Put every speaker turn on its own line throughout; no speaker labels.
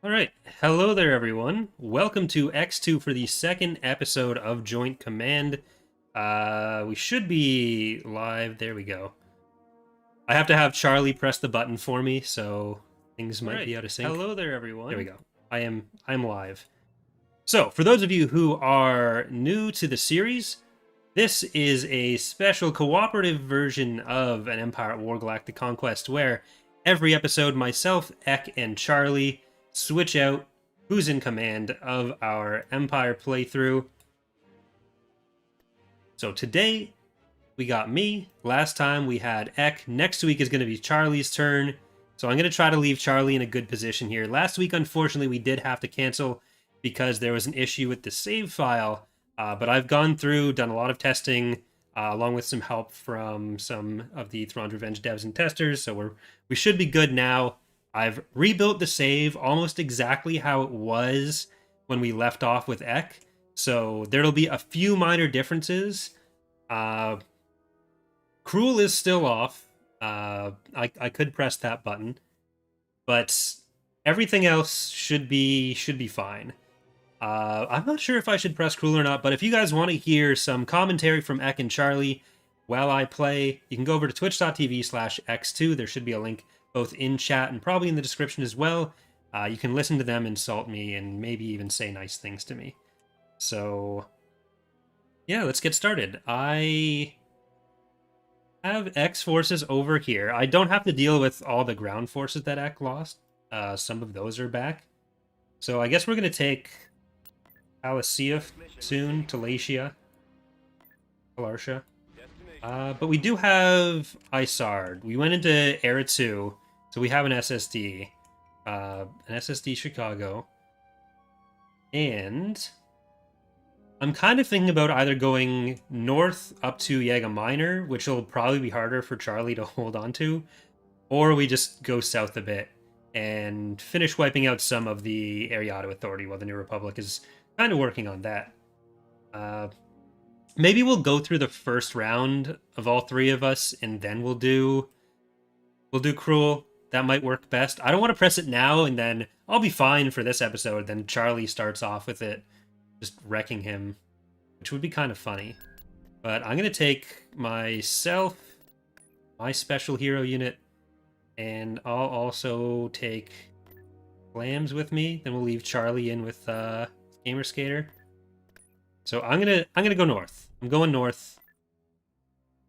Alright, hello there everyone. Welcome to EcksToo for the second episode of Joint Command. We should be live. There we go. I have to have Charlie press the button for me, so things might be out of sync. Hello there everyone. There we go. I'm live. So, for those of you who are new to the series, this is a special cooperative version of an Empire at War Galactic Conquest where every episode myself, Eck, and Charlie switch out who's in command of our Empire playthrough. So today, we got me. Last time we had Eck. Next week is going to be Charlie's turn. So I'm going to try to leave Charlie in a good position here. Last week, unfortunately, we did have to cancel because there was an issue with the save file. But I've gone through, done a lot of testing, along with some help from some of the Thrawn's Revenge devs and testers. So we should be good now. I've rebuilt the save almost exactly how it was when we left off with Eck. So there'll be a few minor differences. Cruel is still off. I could press that button, but everything else should be fine. I'm not sure if I should press Cruel or not, but if you guys want to hear some commentary from Eck and Charlie while I play, you can go over to twitch.tv/EcksToo. There should be a link both in chat and probably in the description as well. You can listen to them insult me and maybe even say nice things to me. So, yeah, let's get started. I have X forces over here. I don't have to deal with all the ground forces that Eck lost. Some of those are back. So I guess we're going to take Alasia soon, Talatia, Alarsha. But we do have Isard. We went into Era 2, so we have an SSD. An SSD Chicago. And I'm kind of thinking about either going north up to Yaga Minor, which will probably be harder for Charlie to hold on to, or we just go south a bit and finish wiping out some of the Ariado Authority while the New Republic is kind of working on that. Maybe we'll go through the first round of all three of us, and then we'll do Cruel. That might work best. I don't want to press it now, and then I'll be fine for this episode. Then Charlie starts off with it, just wrecking him, which would be kind of funny. But I'm going to take myself, my special hero unit, and I'll also take Lambs with me. Then we'll leave Charlie in with Gamer Skater. So I'm gonna go north. I'm going north.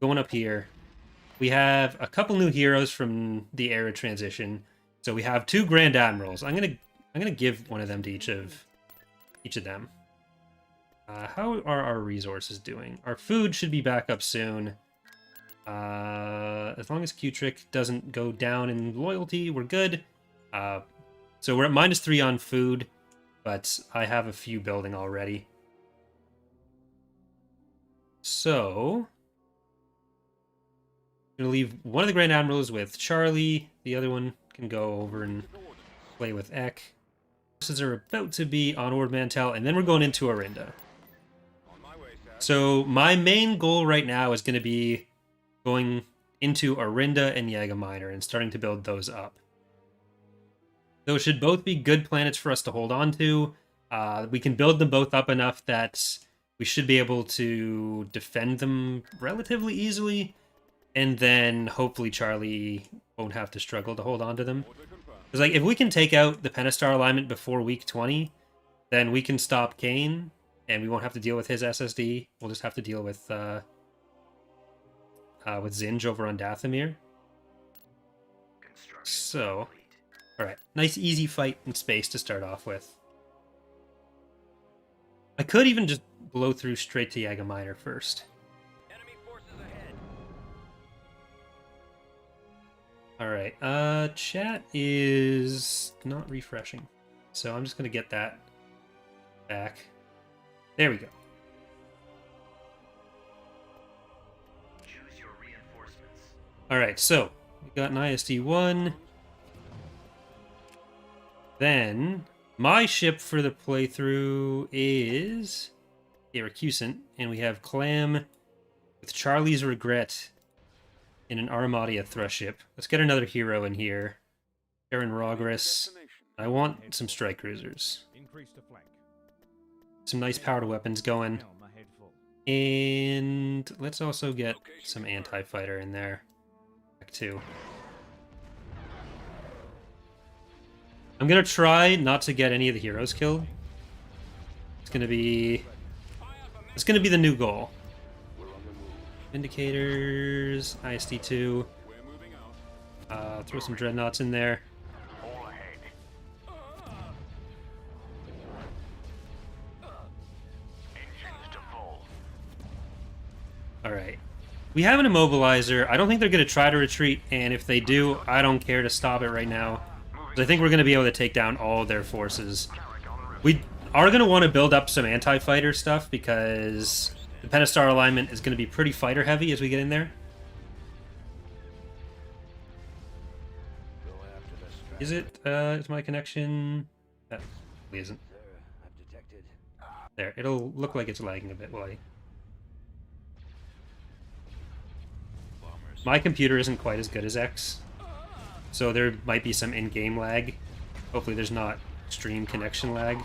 Going up here. We have a couple new heroes from the era transition. So we have two Grand Admirals. I'm gonna give one of them to each of them. How are our resources doing? Our food should be back up soon. As long as Q-Trick doesn't go down in loyalty, we're good. So we're at -3 on food, but I have a few building already. So, I'm going to leave one of the Grand Admirals with Charlie. The other one can go over and play with Eck. Forces are about to be on Ord Mantell, and then we're going into Arinda. So, my main goal right now is going to be going into Arinda and Yaga Minor and starting to build those up. Those should both be good planets for us to hold on to. We can build them both up enough that we should be able to defend them relatively easily, and then hopefully Charlie won't have to struggle to hold on to them. Because like, if we can take out the Pentastar alignment before week 20, then we can stop Kane, and we won't have to deal with his SSD. We'll just have to deal with Zinj over on Dathomir. So, alright, nice easy fight in space to start off with. I could even just blow through straight to Yaga Minor first.
Enemy forces ahead.
Alright, chat is not refreshing. So I'm just going to get that back. There we go.
Choose your reinforcements.
Alright, so we got an ISD-1. Then my ship for the playthrough is Iracusant, and we have Clam with Charlie's Regret in an Armadia Thrush ship. Let's get another hero in here. Aaron Rogris. I want some strike cruisers.
Increase to flank.
Some nice powered weapons going.
Helm ahead full.
And let's also get some anti-fighter in there. Too. I'm gonna try not to get any of the heroes killed. It's gonna be the new goal. Indicators, ISD2. Throw some dreadnoughts in there.
All ahead. Engines to full.
Alright. We have an immobilizer. I don't think they're gonna try to retreat, and if they do, I don't care to stop it right now. 'Cause I think we're gonna be able to take down all of their forces. We are gonna want to build up some anti-fighter stuff because the Pentastar alignment is gonna be pretty fighter heavy as we get in there. Is it? Is my connection? That probably isn't. There, it'll look like it's lagging a bit while I... My computer isn't quite as good as X, so there might be some in-game lag. Hopefully there's not extreme connection lag.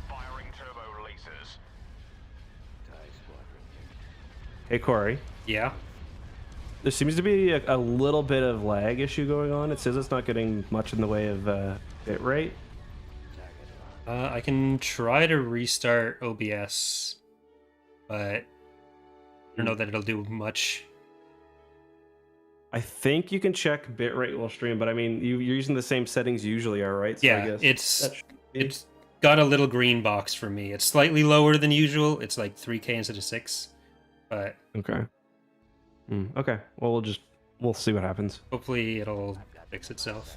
Firing turbo releases.
Hey, Corey.
Yeah?
There seems to be a little bit of lag issue going on. It says it's not getting much in the way of bit rate.
I can try to restart OBS, but I don't know that it'll do much.
I think you can check bitrate while stream, but I mean, you're using the same settings you usually are, right? So I
Yeah,
guess
it's got a little green box for me. It's slightly lower than usual. It's like 3K instead of 6, but
okay. Okay. Well, we'll see what happens.
hopefully it'll fix itself.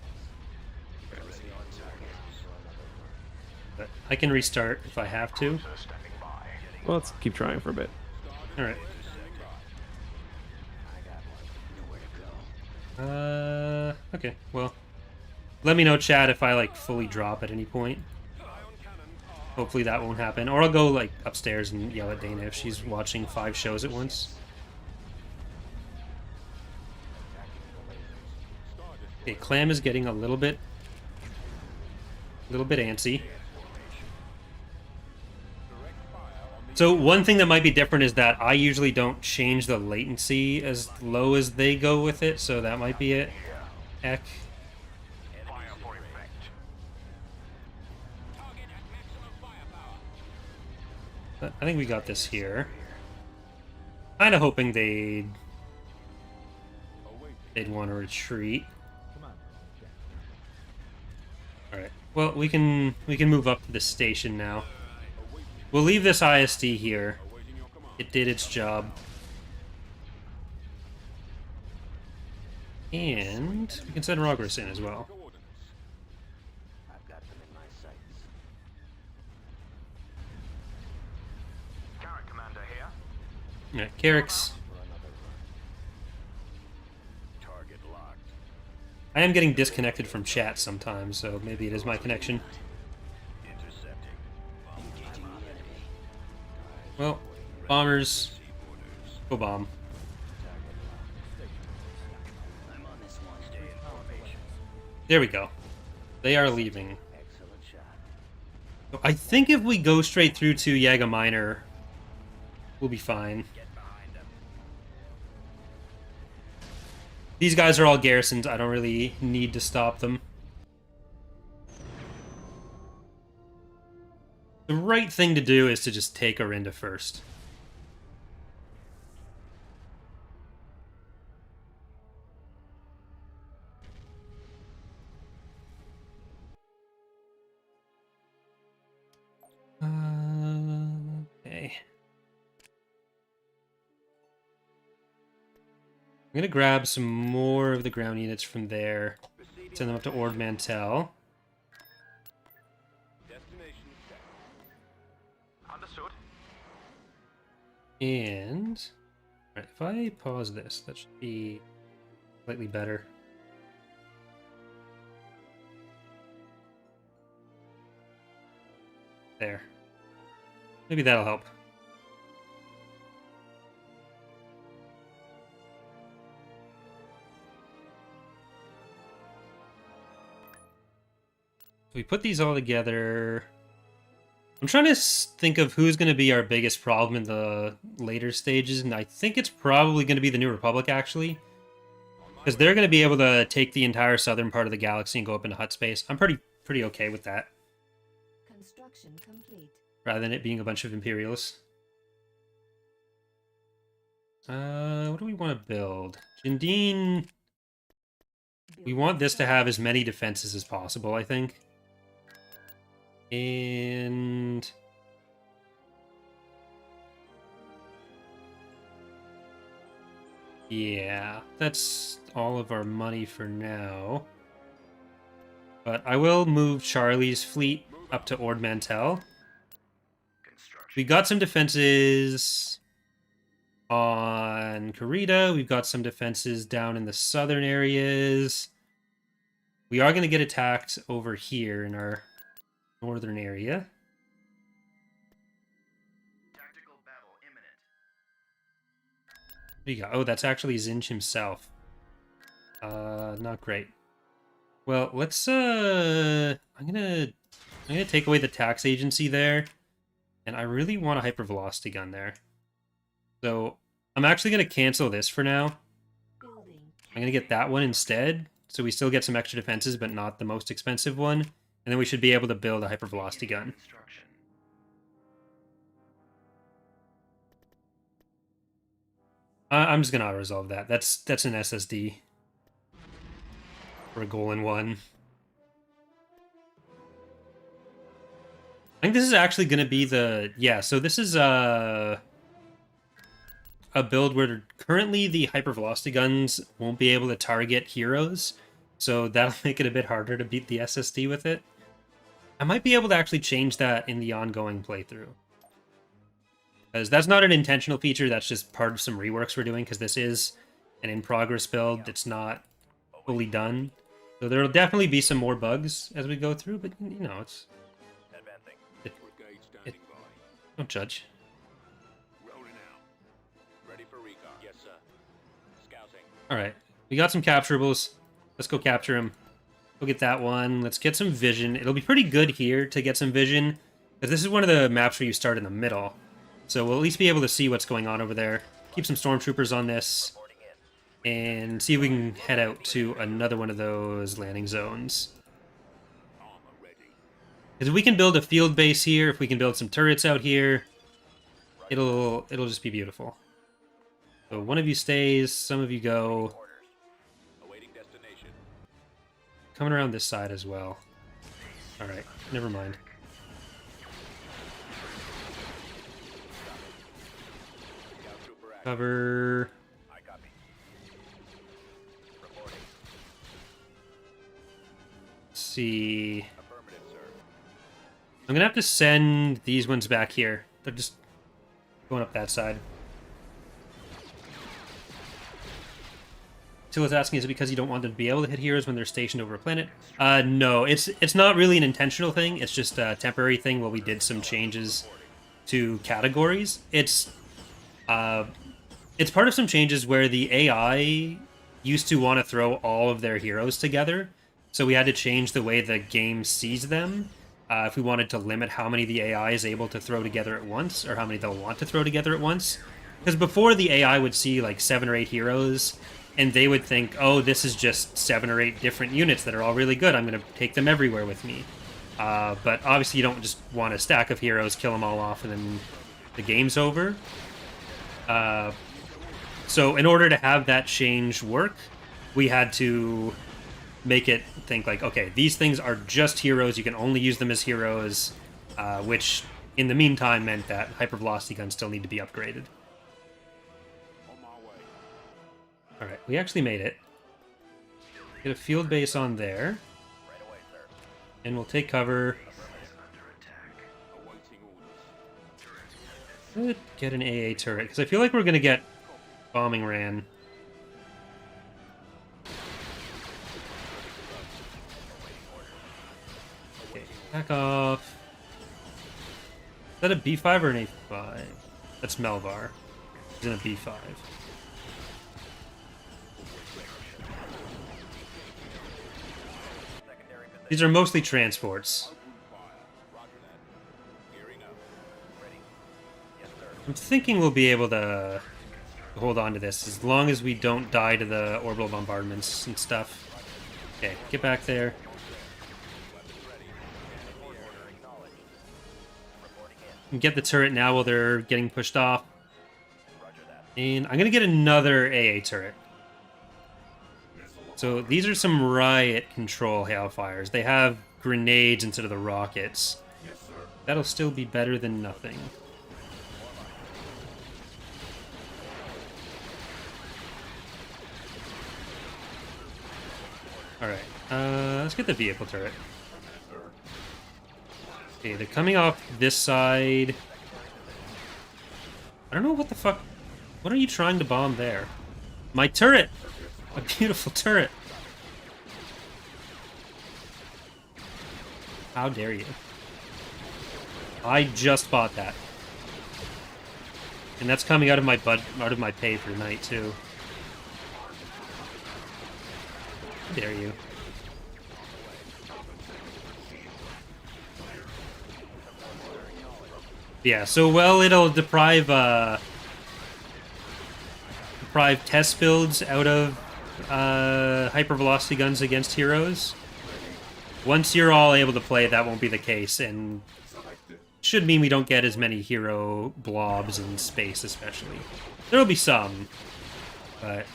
But I can restart if I have to.
Standing by.
Well, let's keep trying for a bit.
All right. Okay, well, let me know, chat, if I, like, fully drop at any point. Hopefully that won't happen. Or I'll go, like, upstairs and yell at Dana if she's watching 5 shows at once. Okay, Clam is getting a little bit antsy. So one thing that might be different is that I usually don't change the latency as low as they go with it, so that might be it. Eck.
Fire for effect.
But I think we got this here. Kind of hoping they'd want to retreat. All right. Well, we can move up to the station now. We'll leave this ISD here. It did its job. And we can send Rogris in as well.
I've got them in my sights. Carrot commander here.
Alright, Carrick's.
Target locked.
I am getting disconnected from chat sometimes, so maybe it is my connection.
Intercepting. Engaging the enemy.
Well, bombers. Go bomb.
I'm on this one. Stay in formation.
There we go. They are leaving.
Excellent shot.
So I think if we go straight through to Yaga Minor, we'll be fine.
Get behind them.
These guys are all garrisons. I don't really need to stop them. The right thing to do is to just take Arinda first. Okay. I'm gonna grab some more of the ground units from there. Send them up to Ord Mantell.
Destination set. Understood.
And alright, if I pause this, that should be slightly better. There. Maybe that'll help. we put these all together. I'm trying to think of who's going to be our biggest problem in the later stages, and I think it's probably going to be the New Republic, actually. Because they're going to be able to take the entire southern part of the galaxy and go up into hut space. I'm pretty okay with that.
Construction complete.
Rather than it being a bunch of Imperials. What do we want to build? Jindine... We want this to have as many defenses as possible, I think. And... yeah, that's all of our money for now. But I will move Charlie's fleet up to Ord Mantell. We got some defenses on Karita. We've got some defenses down in the southern areas. We are going to get attacked over here in our northern area.
Tactical battle imminent.
What do you got? Oh, that's actually Zinj himself. Not great. Well, let's I'm gonna take away the tax agency there, and I really want a hypervelocity gun there. So I'm actually gonna cancel this for now.
Building.
I'm gonna get that one instead, so we still get some extra defenses, but not the most expensive one. And then we should be able to build a hypervelocity gun.
Construction.
I'm just gonna auto-resolve that. That's an SSD. For a goal in one. I think this is actually gonna be the... yeah, so this is a build where currently the hypervelocity guns won't be able to target heroes. So that'll make it a bit harder to beat the SSD with it. I might be able to actually change that in the ongoing playthrough. Because that's not an intentional feature, that's just part of some reworks we're doing, because this is an in-progress build. It's not fully done. So there'll definitely be some more bugs as we go through, but, you know, it's... don't judge.
Rolling out. Ready for recon. Yes, sir. Scouting.
Alright, we got some capturables. Let's go capture them. We'll get that one. Let's get some vision. It'll be pretty good here to get some vision, because this is one of the maps where you start in the middle. So we'll at least be able to see what's going on over there. Keep some stormtroopers on this, and see if we can head out to another one of those landing zones. Because if we can build a field base here, if we can build some turrets out here, it'll just be beautiful. So one of you stays, some of you go.
Awaiting destination.
Coming around this side as well. Alright, never mind.
Scout trooper active.
Cover.
I copy. Reporting.
Let's see.
Affirmative, sir.
I'm gonna have to send these ones back here. They're just going up that side. Tilla's asking, is it because you don't want them to be able to hit heroes when they're stationed over a planet? No, it's not really an intentional thing. It's just a temporary thing while we did some changes to categories. It's part of some changes where the AI used to want to throw all of their heroes together, so we had to change the way the game sees them if we wanted to limit how many the AI is able to throw together at once, or how many they'll want to throw together at once. Because before, the AI would see like 7 or 8 heroes, and they would think, oh, this is just 7 or 8 different units that are all really good. I'm going to take them everywhere with me. But obviously you don't just want a stack of heroes, kill them all off, and then the game's over. So in order to have that change work, we had to make it think like, okay, these things are just heroes. You can only use them as heroes, which in the meantime meant that hypervelocity guns still need to be upgraded.
On my way.
Alright, we actually made it. Get a field base on there,
Right away, sir.
and we'll take cover.
Awaiting orders.
Let's get an AA turret, because I feel like we're going to get bombing ran. Okay, back off. Is that a B5 or an A5? That's Melvar. He's in a B5.
Secondary position.
These are mostly transports. I'm thinking we'll be able to hold on to this as long as we don't die to the orbital bombardments and stuff. Okay, get back there. And get the turret now while they're getting pushed off. And I'm gonna get another AA turret. So these are some riot control hailfires. They have grenades instead of the rockets. That'll still be better than nothing. Alright, let's get the vehicle turret. Okay, they're coming off this side. I don't know what the fuck... What are you trying to bomb there? My turret! A beautiful turret! How dare you? I just bought that. And that's coming out of my pay for tonight, too. How dare you? Yeah, so well it'll deprive test builds out of hypervelocity guns against heroes. Once you're all able to play, that won't be the case, and should mean we don't get as many hero blobs in space, especially. There'll be some, but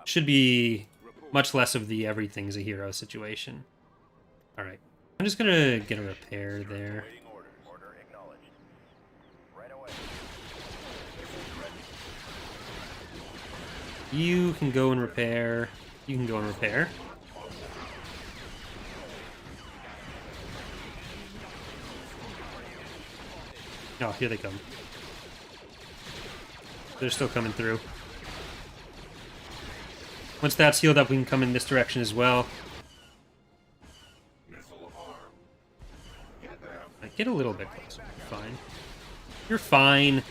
should be much less of the everything's a hero situation. Alright. I'm just gonna get a repair there. You can go and repair. You can go and repair. Oh, here they come. They're still coming through. Once that's healed up, we can come in this direction as well. Get a little bit closer. You're fine. You're fine.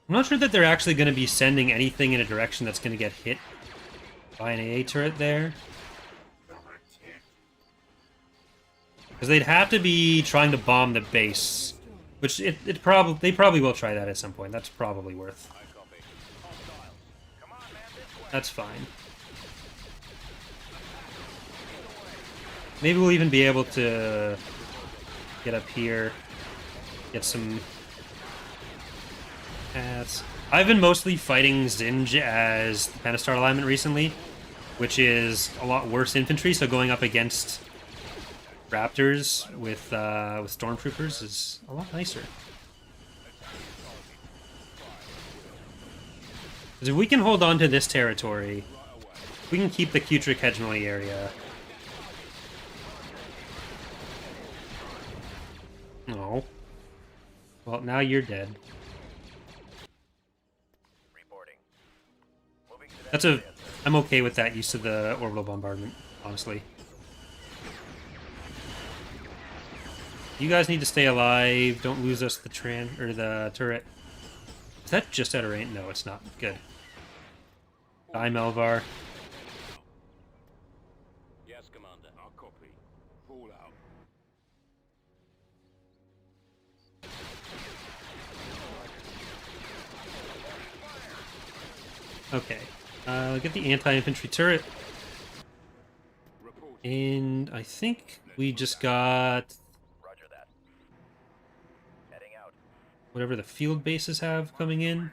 I'm not sure that they're actually going to be sending anything in a direction that's going to get hit by an AA turret there. Because they'd have to be trying to bomb the base. Which they probably will try that at some point. That's probably worth. That's fine. Maybe we'll even be able to get up here, get some paths. I've been mostly fighting Zinj as the Pentastar alignment recently, which is a lot worse infantry, so going up against Raptors with Stormtroopers is a lot nicer. Because if we can hold on to this territory, we can keep the Kutric hegemony area. No. Well, now you're dead. I'm okay with that use of the orbital bombardment, honestly. You guys need to stay alive. Don't lose us the turret. Is that just out of range? No, it's not. Good. Die, Melvar.
Yes, Commander. I'll copy. Fall out.
Okay. Get the anti-infantry turret. And I think we just got
Roger that. Heading out.
whatever the field bases have coming in.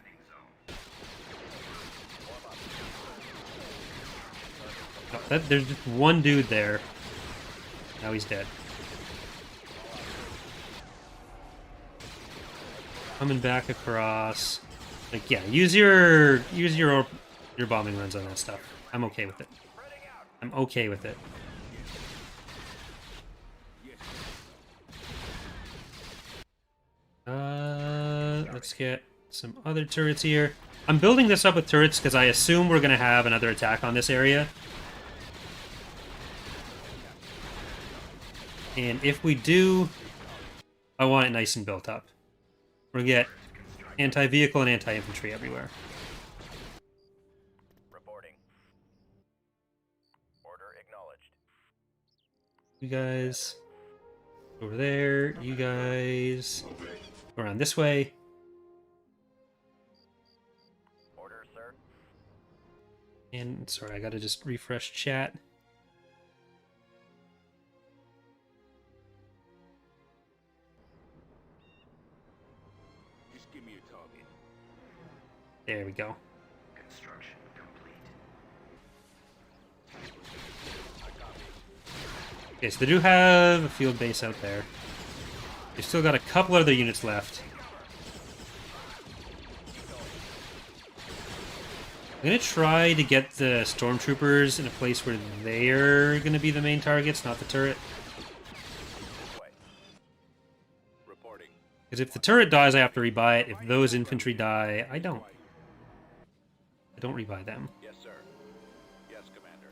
Oh, there's just one dude there. Now he's dead. Coming back across. Like, yeah, use your bombing runs on that stuff. I'm okay with it. I'm okay with it. Let's get some other turrets here. I'm building this up with turrets because I assume we're going to have another attack on this area. And if we do, I want it nice and built up. We'll get Anti-vehicle and anti-infantry everywhere.
Reporting. Order acknowledged.
You guys over there. You guys go around this way.
Order, sir.
And sorry, I gotta just refresh chat.
Just give me a target.
There we go.
Construction complete.
Okay, so they do have a field base out there. They've still got a couple other units left. I'm gonna try to get the stormtroopers in a place where they're gonna be the main targets, not the turret.
Reporting.
Because if the turret dies, I have to rebuy it. If those infantry die, I don't. I don't rebuy them.
Yes, sir. Yes, Commander.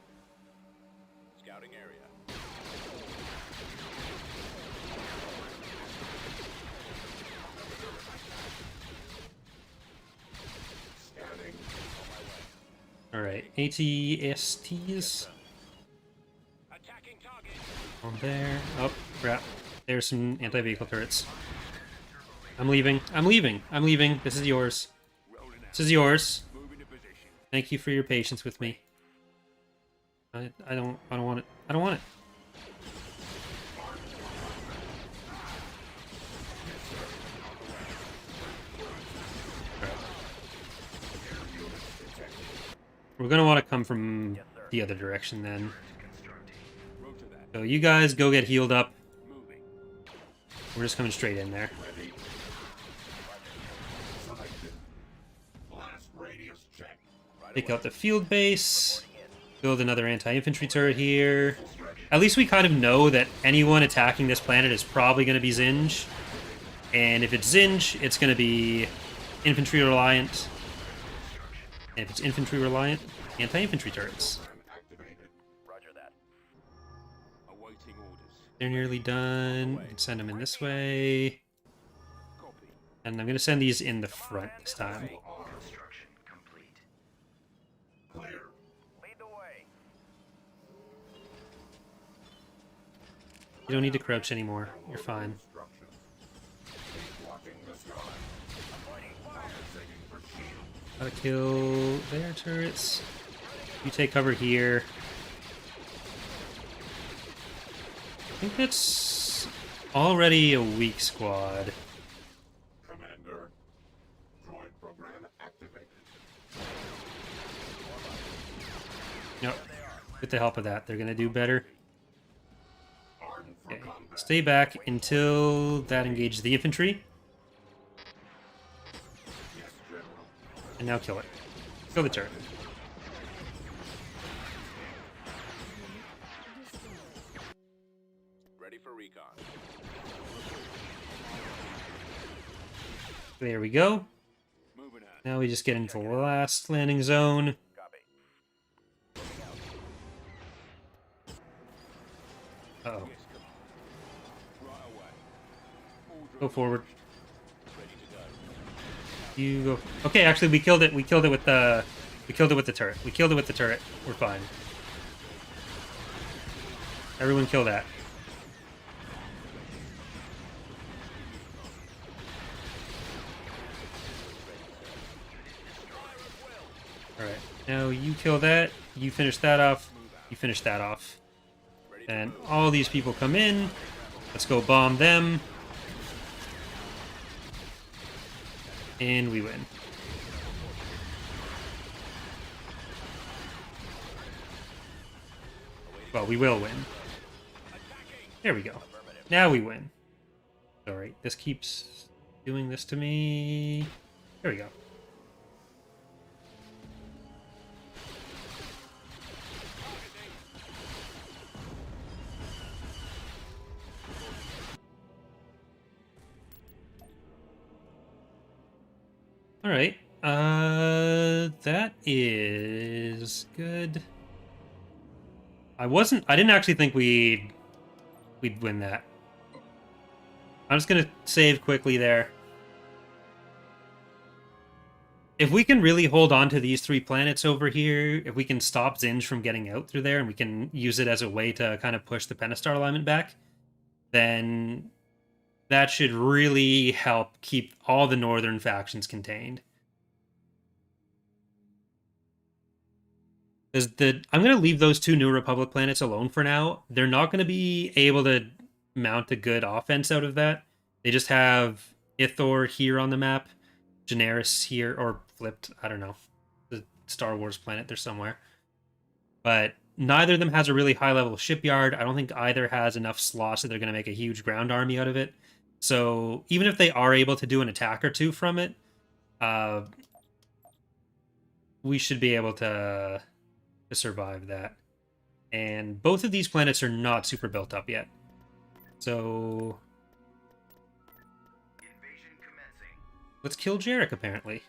Scouting area. Scanning. On my way.
Alright, ATSTs
Attacking target.
on there. Oh, crap. There's some anti-vehicle turrets. I'm leaving. I'm leaving. I'm leaving. This is yours.
Rolling out.
This is yours.
Moving to position.
Thank you for your patience with me. I don't want it. I don't want it. We're gonna want to come from the other direction then.
Roger that.
So you guys go get healed up.
Moving.
We're just coming straight in there.
Blast radius check.
Take out the field base. Build another anti-infantry turret here. At least we kind of know that anyone attacking this planet is probably going to be Zinj. And if it's Zinj, it's going to be infantry reliant. And if it's infantry reliant, anti-infantry turrets.
Roger that. Awaiting orders.
They're nearly done. We can send them in this way.
Copy.
And I'm going to send these in the front this time.
Construction complete. Clear. Lead the way.
You don't need to crouch anymore. You're fine. Gotta kill their turrets. You take cover here. I think that's already a weak squad.
Commander. Droid program activated.
Nope. With the help of that, they're gonna do better.
Armed for
Okay.
combat.
Stay back until that engages the infantry.
Yes, General.
And now kill it. Kill the turret.
Ready for recon.
There we go.
Moving out.
Now we just get into the last landing zone.
Copy.
Uh-oh.
Yes, come on. Right away. Order
Go forward.
ready to go.
You go. Okay, actually, we killed it. We killed it with the. We killed it with the turret. We killed it with the turret. We're fine. Everyone kill that. Alright. Now you kill that. You finish that off. You finish that off. And all these people come in. Let's go bomb them. And we win. Well, we will win. There we go. Now we win. Alright, this keeps doing this to me. There we go. Alright, that is good. I didn't actually think we'd win that. I'm just gonna save quickly there. If we can really hold on to these 3 planets over here, if we can stop Zinj from getting out through there, and we can use it as a way to kind of push the Pentastar alignment back, then that should really help keep all the northern factions contained. I'm going to leave those 2 New Republic planets alone for now. They're not going to be able to mount a good offense out of that. They just have Ithor here on the map, Generis here, or flipped, I don't know. The Star Wars planet, they're somewhere. But neither of them has a really high-level shipyard. I don't think either has enough slots that they're going to make a huge ground army out of it. So even if they are able to do an attack or 2 from it, we should be able to survive that. And both of these planets are not super built up yet. So let's kill Jarek, apparently.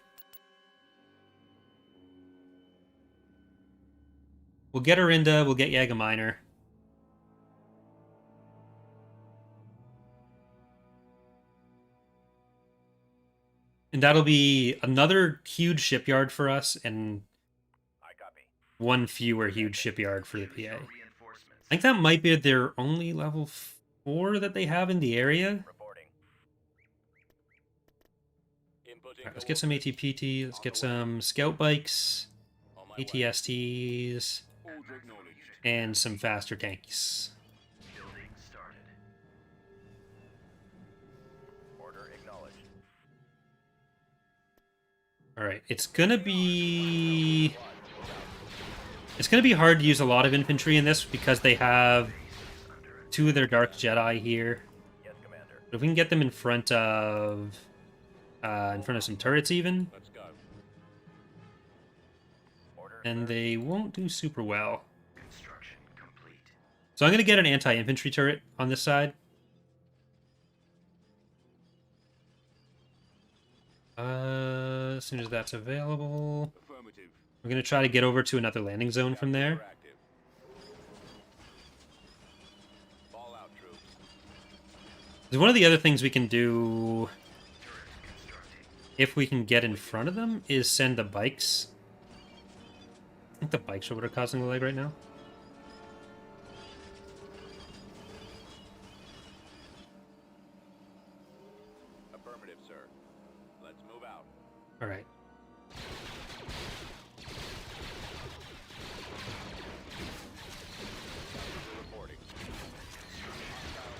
We'll get Arinda, we'll get Yaga Minor. And that'll be another huge shipyard for us, and one fewer huge shipyard for the PA. I think that might be their only level 4 that they have in the area. Alright, let's get some ATPT, let's get some scout bikes, ATSTs, and some faster tanks. Alright, it's gonna be hard to use a lot of infantry in this because they have 2 of their Dark Jedi here. But if we can get them in front of some turrets even, and they won't do super well. So I'm going to get an anti-infantry turret on this side. As soon as that's available, we're going to try to get over to another landing zone from there. Because one of the other things we can do, if we can get in front of them, is send the bikes. I think the bikes are what are causing the lag right now.
Affirmative, sir. Let's move out.
All right.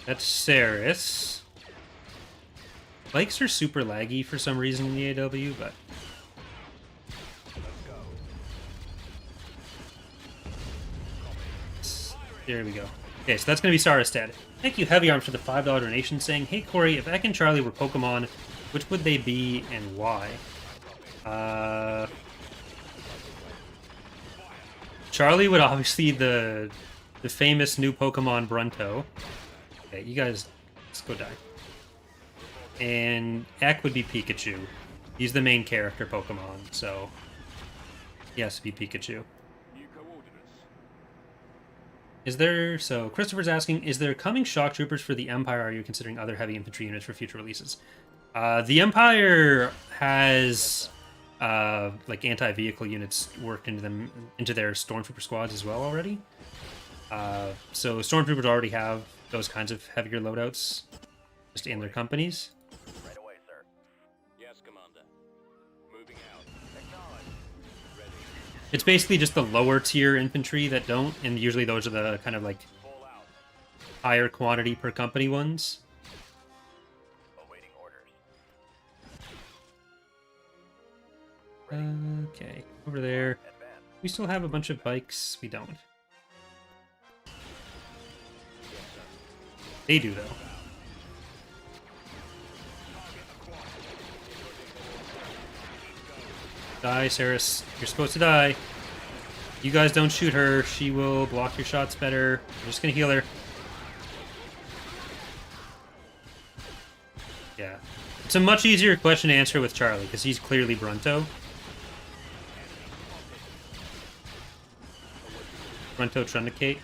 That's Saris. Bikes are super laggy for some reason in the AW, but... There we go. Okay, so that's going to be Saristad. Thank you, Heavy Arms, for the $5 donation, saying, "Hey, Corey, if Eck and Charlie were Pokemon, which would they be and why?" Charlie would obviously the famous new Pokemon Brunto. Okay, you guys, let's go die. And Eck would be Pikachu. He's the main character Pokemon, so he has to be Pikachu. Is there... So, Christopher's asking, is there coming shock troopers for the Empire? Are you considering other heavy infantry units for future releases? The Empire has like anti-vehicle units worked into their Stormtrooper squads as well already. So Stormtroopers already have those kinds of heavier loadouts just in their companies.
Right away, sir. Yes, Commander. Moving out. Acknowledge. Ready.
It's basically just the lower tier infantry that don't, and usually those are the kind of like higher quantity per company ones.
Awaiting orders.
Okay, over there. We still have a bunch of bikes. We don't. They do, though. Die, Saris. You're supposed to die. You guys don't shoot her. She will block your shots better. I'm just gonna heal her. Yeah. It's a much easier question to answer with Charlie, because he's clearly Brunto. Brunto Trundicate.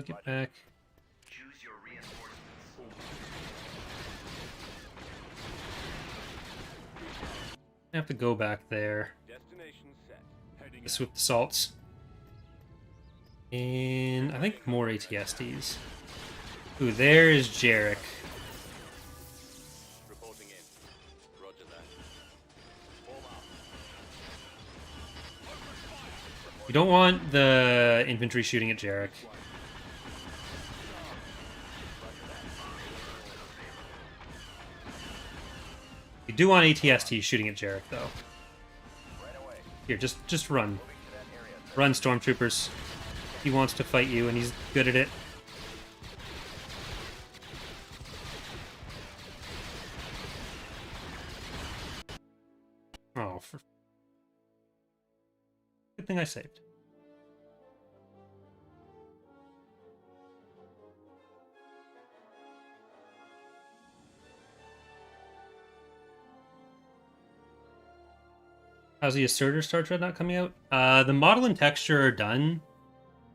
Get back.
Choose your reinforcements.
I have to go back there.
Destination set. Heading
This with the salts. And I think more ATSTs. Ooh, there is Jarek.
reporting in. Roger that. Form up.
You don't want the infantry shooting at Jarek. You do want ATST shooting at Jarek, though. Here, just run. Run, stormtroopers. He wants to fight you, and he's good at it. Oh, good thing I saved. How's the Asserter Star Dreadnought coming out? The model and texture are done.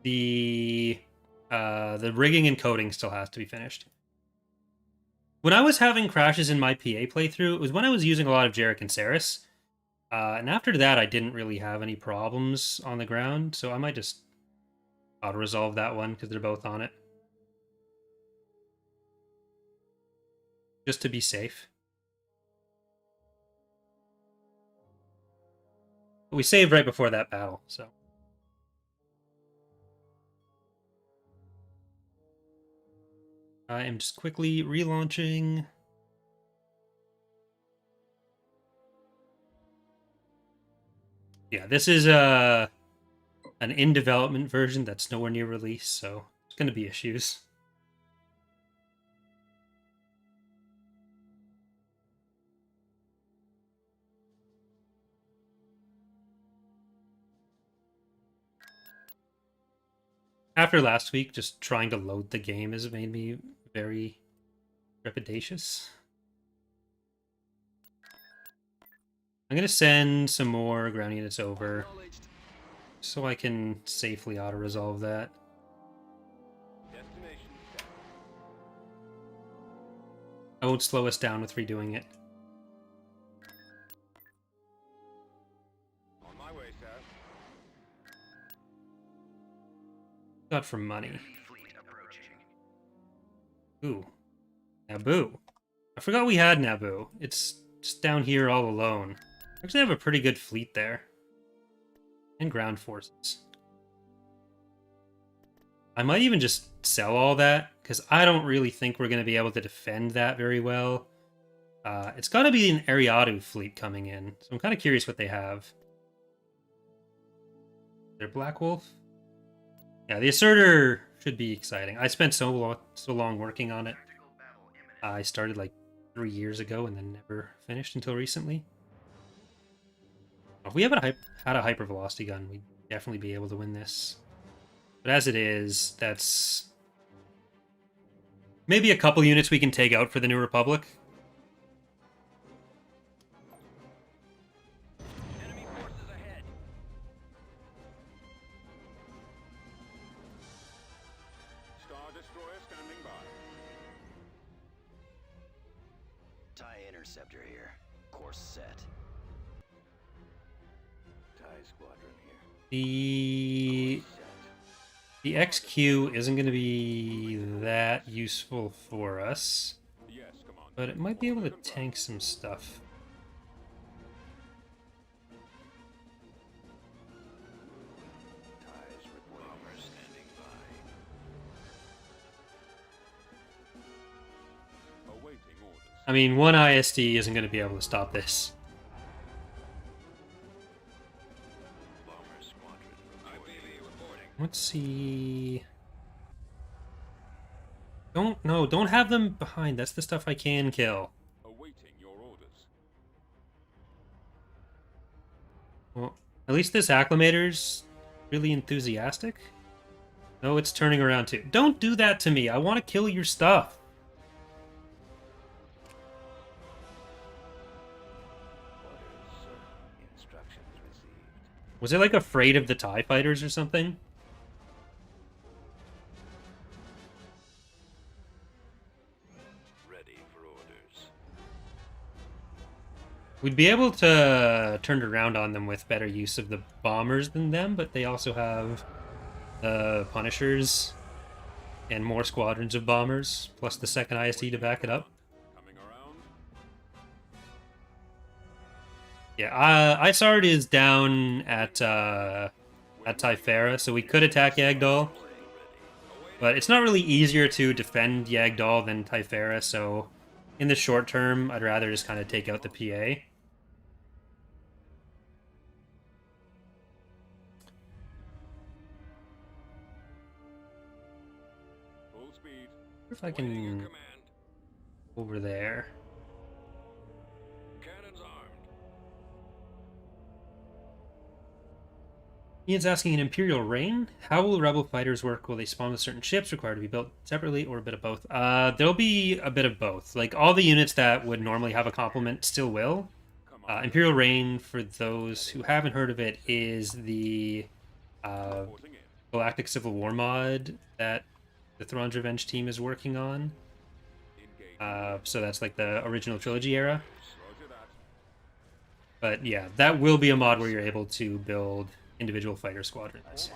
The rigging and coding still has to be finished. When I was having crashes in my PA playthrough, it was when I was using a lot of Jarek and Saris. And after that, I didn't really have any problems on the ground, so I might just auto-resolve that one because they're both on it. Just to be safe. But we saved right before that battle, so. I am just quickly relaunching. Yeah, this is an in-development version that's nowhere near release, so there's going to be issues. After last week, just trying to load the game has made me very trepidatious. I'm going to send some more ground units over so I can safely auto-resolve that.
Destination set.
I won't slow us down with redoing it.
On my way, sir.
Got for money. Ooh. Naboo. I forgot we had Naboo. It's just down here all alone. Actually have a pretty good fleet there. And ground forces. I might even just sell all that, because I don't really think we're going to be able to defend that very well. It's got to be an Ariadu fleet coming in, so I'm kind of curious what they have. They're Black Wolf? Yeah, the Asserter should be exciting. I spent so long working on it. I started like 3 years ago and then never finished until recently. If we haven't had a hypervelocity gun, we'd definitely be able to win this. But as it is, that's maybe a couple units we can take out for the New Republic.
Enemy forces ahead. Star Destroyer standing by.
TIE Interceptor here. Course set.
TIE Squadron here.
The EcksToo isn't going to be that useful for us,
Yes, come on.
but it might be able to tank some stuff.
TIEs reporting. Bomber standing by. Awaiting orders.
I mean, one ISD isn't going to be able to stop this.
Bomber Squadron. IPV reporting.
Let's see. Don't have them behind. That's the stuff I can kill.
Awaiting your orders.
Well, at least this acclimator's really enthusiastic. No, it's turning around too. Don't do that to me. I want to kill your stuff.
Orders, sir. Instructions received.
Was it like afraid of the TIE fighters or something? We'd be able to turn it around on them with better use of the bombers than them, but they also have the Punishers and more squadrons of bombers, plus the second IST to back it up.
Coming around.
Yeah, Isard is down at Typhara, so we could attack Yagdal, but it's not really easier to defend Yagdal than Typhara, so in the short term, I'd rather just kind of take out the PA.
Full speed.
If I
Waiting your
can
command.
over there.
Cannons armed.
Ian's asking, an Imperial Reign? How will Rebel fighters work? Will they spawn with certain ships required to be built separately, or a bit of both? There'll be a bit of both. Like, all the units that would normally have a complement still will. Imperial Reign, for those who haven't heard of it, is the
Reporting in.
Galactic Civil War mod that the Thrawn's Revenge team is working on.
Engage.
So that's like the original trilogy era.
Roger that.
But yeah, that will be a mod where you're able to build individual fighter squadrons,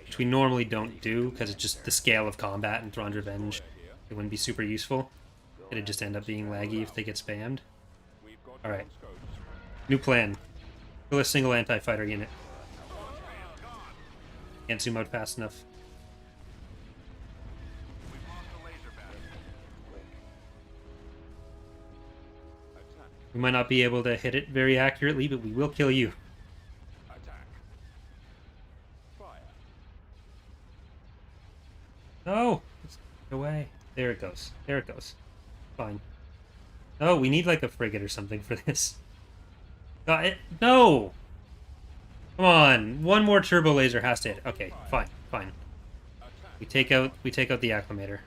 which we normally don't do because it's just the scale of combat in Thrawn's Revenge. It wouldn't be super useful. It'd just end up being laggy if they get spammed.
We've got
Alright.
scopes.
New plan. Kill a single anti-fighter unit. Can't zoom out fast enough.
We've lost the laser battery. Attack.
We might not be able to hit it very accurately, but we will kill you.
Attack. Fire.
No! It's away. There it goes. There it goes. Fine. No, we need like a frigate or something for this. No! Come on. One more turbo laser has to hit. Okay, fine, fine.
Attack.
We take out the acclimator.
Direct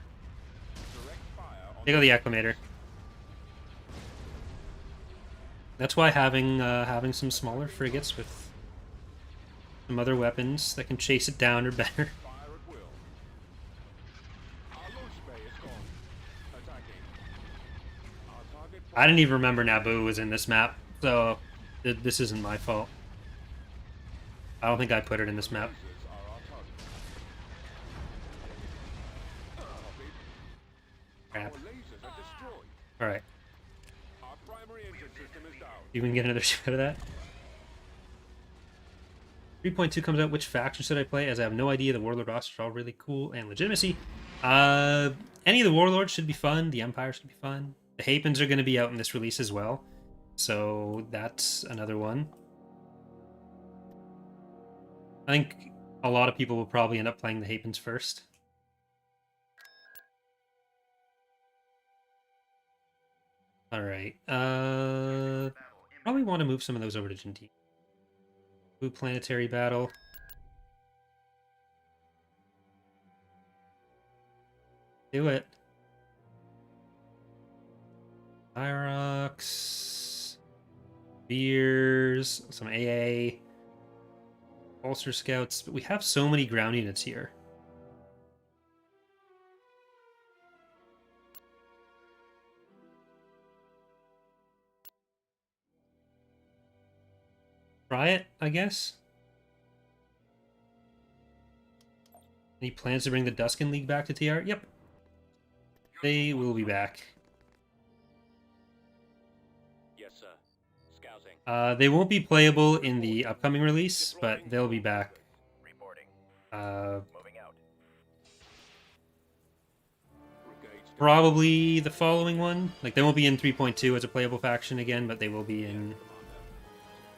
fire on
Take out the acclimator. That's why having some smaller frigates with some other weapons that can chase it down are better.
fire at will. Our launch bay is gone. Attacking. Our target
I didn't even remember Naboo was in this map, so this isn't my fault. I don't think I put it in this map.
lasers are our target. Copied.
Crap.
Our lasers are destroyed.
Alright.
Our primary engine system is down.
You can get another shot of that. 3.2 comes out. Which faction should I play? As I have no idea. The Warlord rosters are all really cool and legitimacy. Any of the Warlords should be fun. The Empire should be fun. The Hapens are going to be out in this release as well. So that's another one. I think a lot of people will probably end up playing the Hapens first. Alright. Probably want to move some of those over to Gentile. Blue Planetary Battle. Do it. Pyrox. Beers. Some AA. Ulcer Scouts. But we have so many ground units here. Try it, I guess. Any plans to bring the Duskin League back to TR? Yep. They will be back.
Yes, sir. Scouting.
They won't be playable in the upcoming release, but they'll be back.
Reporting.
Uh,
Moving out.
Brigades.
probably the following one. Like, they won't be in 3.2 as a playable faction again, but they will be in,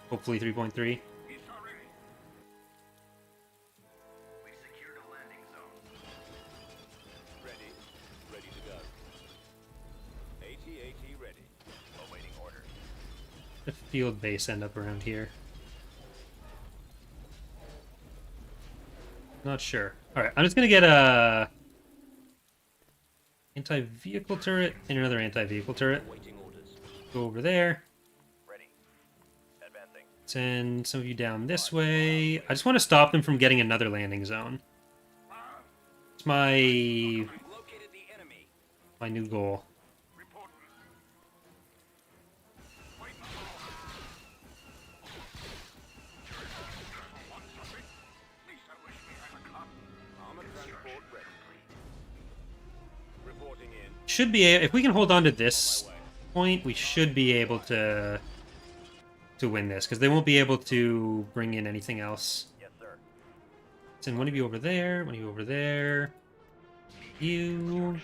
hopefully, 3.3.
We've secured a landing zone.
Ready. Ready to go. AT-AT ready.
Awaiting orders.
The field base end up around here. Not sure. Alright, I'm just gonna get a anti-vehicle turret and another anti-vehicle turret.
Waiting orders.
Go over there.
Ready. Advancing.
Send some of you down this way. I just want to stop them from getting another landing zone. It's my
Located the enemy.
new goal.
Reporting.
should be if we can hold on to this point, we should be able to win this because they won't be able to bring in anything else.
Yes, sir.
Send one of you over there, one of you over there. You.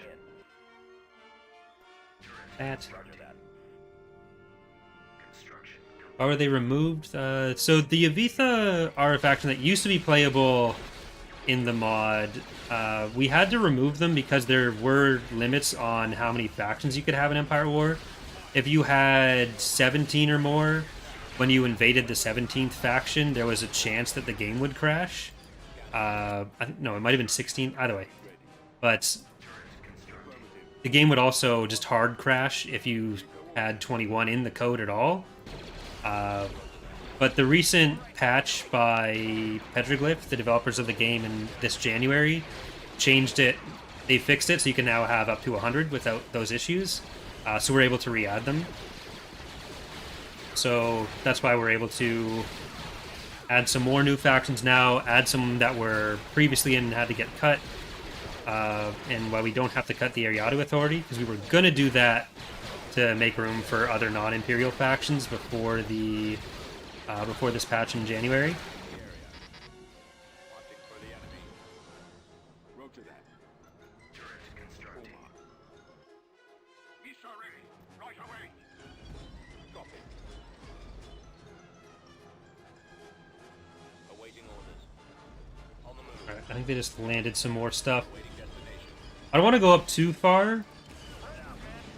That.
Roger that.
How are they removed? So the Avitha are a faction that used to be playable in the mod. We had to remove them because there were limits on how many factions you could have in Empire War. If you had 17 or more, when you invaded the 17th faction, there was a chance that the game would crash. No, it might have been 16. Either way. But the game would also just hard crash if you had 21 in the code at all. But the recent patch by Petroglyph, the developers of the game in this January, changed it. They fixed it so you can now have up to 100 without those issues. So we're able to re-add them. So that's why we're able to add some more new factions now, add some that were previously in and had to get cut, and why we don't have to cut the Ariado Authority, because we were going to do that to make room for other non-Imperial factions before the before this patch in January.
Watching for the enemy. Roger that. Missile ready. Right away. Copy.
Awaiting orders. On the move.
Alright, I think they just landed some more stuff. I don't want to go up too far,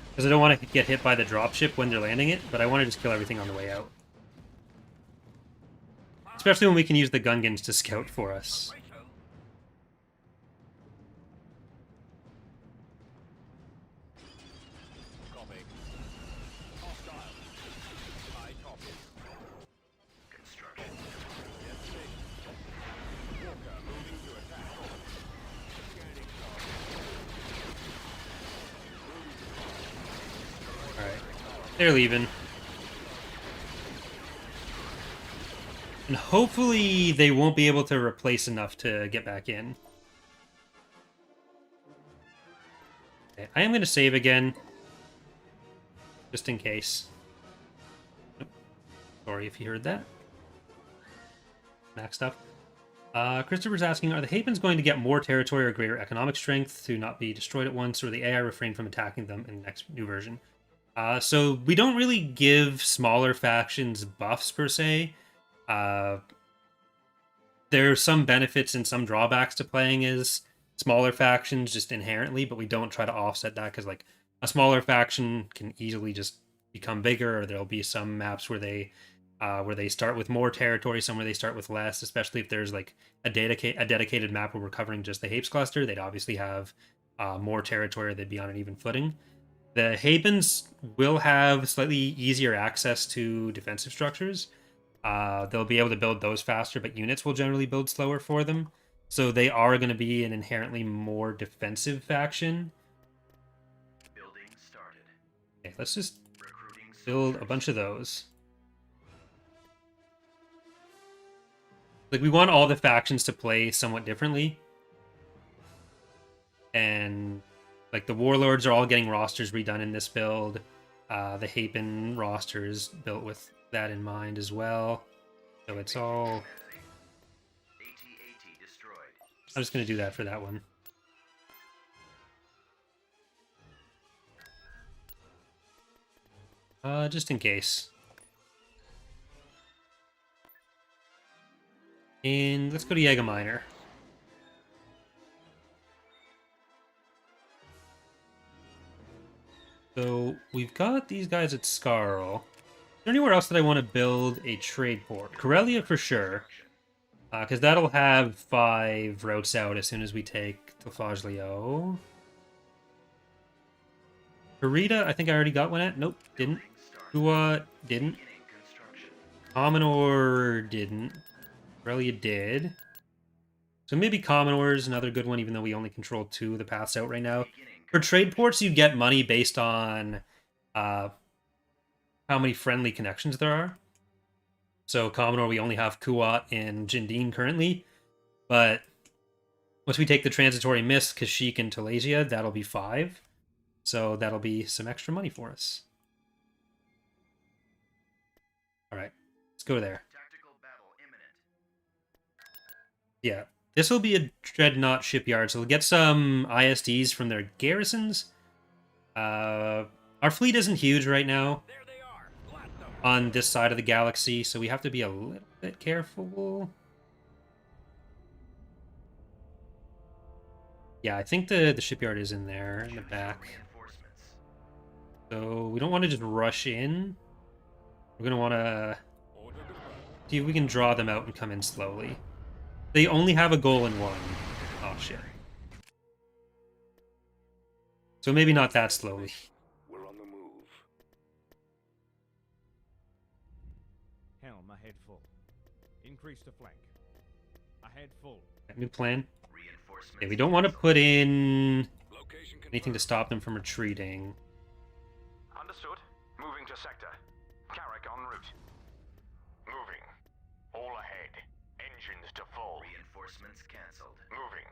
because I don't want to get hit by the dropship when they're landing it, but I want to just kill everything on the way out. Especially when we can use the Gungans to scout for us.
Copy. Hostile. I copy.
Construction.
Yes, sir. Walker moving to attack. Scanning target.
Alright. They're leaving. And hopefully they won't be able to replace enough to get back in. Okay, I am going to save again. Just in case. Nope. Sorry if you heard that. Maxed up. Christopher's asking, are the Hapens going to get more territory or greater economic strength to not be destroyed at once, or the AI refrain from attacking them in the next new version? So we don't really give smaller factions buffs per se. There are some benefits and some drawbacks to playing as smaller factions just inherently, but we don't try to offset that because like a smaller faction can easily just become bigger, or there'll be some maps where they start with more territory, some where they start with less, especially if there's like a dedicated map where we're covering just the Hapes cluster. They'd obviously have more territory, they'd be on an even footing. The Hapens will have slightly easier access to defensive structures. They'll be able to build those faster, but units will generally build slower for them. So they are going to be an inherently more defensive faction.
Building started.
Okay, let's just
Recruiting
build a bunch of those. Like, we want all the factions to play somewhat differently. And, like, the Warlords are all getting rosters redone in this build. The Hapen roster is built with that in mind as well. So it's all...
AT-AT destroyed.
I'm just going to do that for that one. Just in case. And let's go to Yaga Minor. So we've got these guys at Scarl. Is there anywhere else that I want to build a trade port? Corellia for sure. Because that'll have 5 routes out as soon as we take Tofajlio. Arinda, I think I already got one at. Nope, didn't. Hua, didn't. Commodore didn't. Corellia did. So maybe Commodore is another good one, even though we only control 2 of the paths out right now. For trade ports, you get money based on how many friendly connections there are. So Commodore, we only have Kuat and Jindine currently. But once we take the Transitory Mist, Kashyyyk, and Talasia, that'll be 5. So that'll be some extra money for us. All right, let's go there.
Tactical battle imminent.
Yeah, this will be a dreadnought shipyard, so we'll get some ISDs from their garrisons. Our fleet isn't huge right now
There they are. Blast them.
on this side of the galaxy, so we have to be a little bit careful. Yeah, I think the shipyard is in there in the
Choose
back.
Reinforcements.
So we don't want to just rush in. We're going to want to
Order confirmed.
see if we can draw them out and come in slowly. They only have a goal in one. Oh, shit. So maybe not that slowly.
We're on the move.
Helm ahead full. Increase the flank. Ahead full.
New plan.
Reinforcements.
Okay, we don't want to put in
Location
anything to stop them from retreating.
Understood. Moving to sector. Carrack en route. Moving. All ahead. Engines to full.
Reinforcements cancelled.
Moving.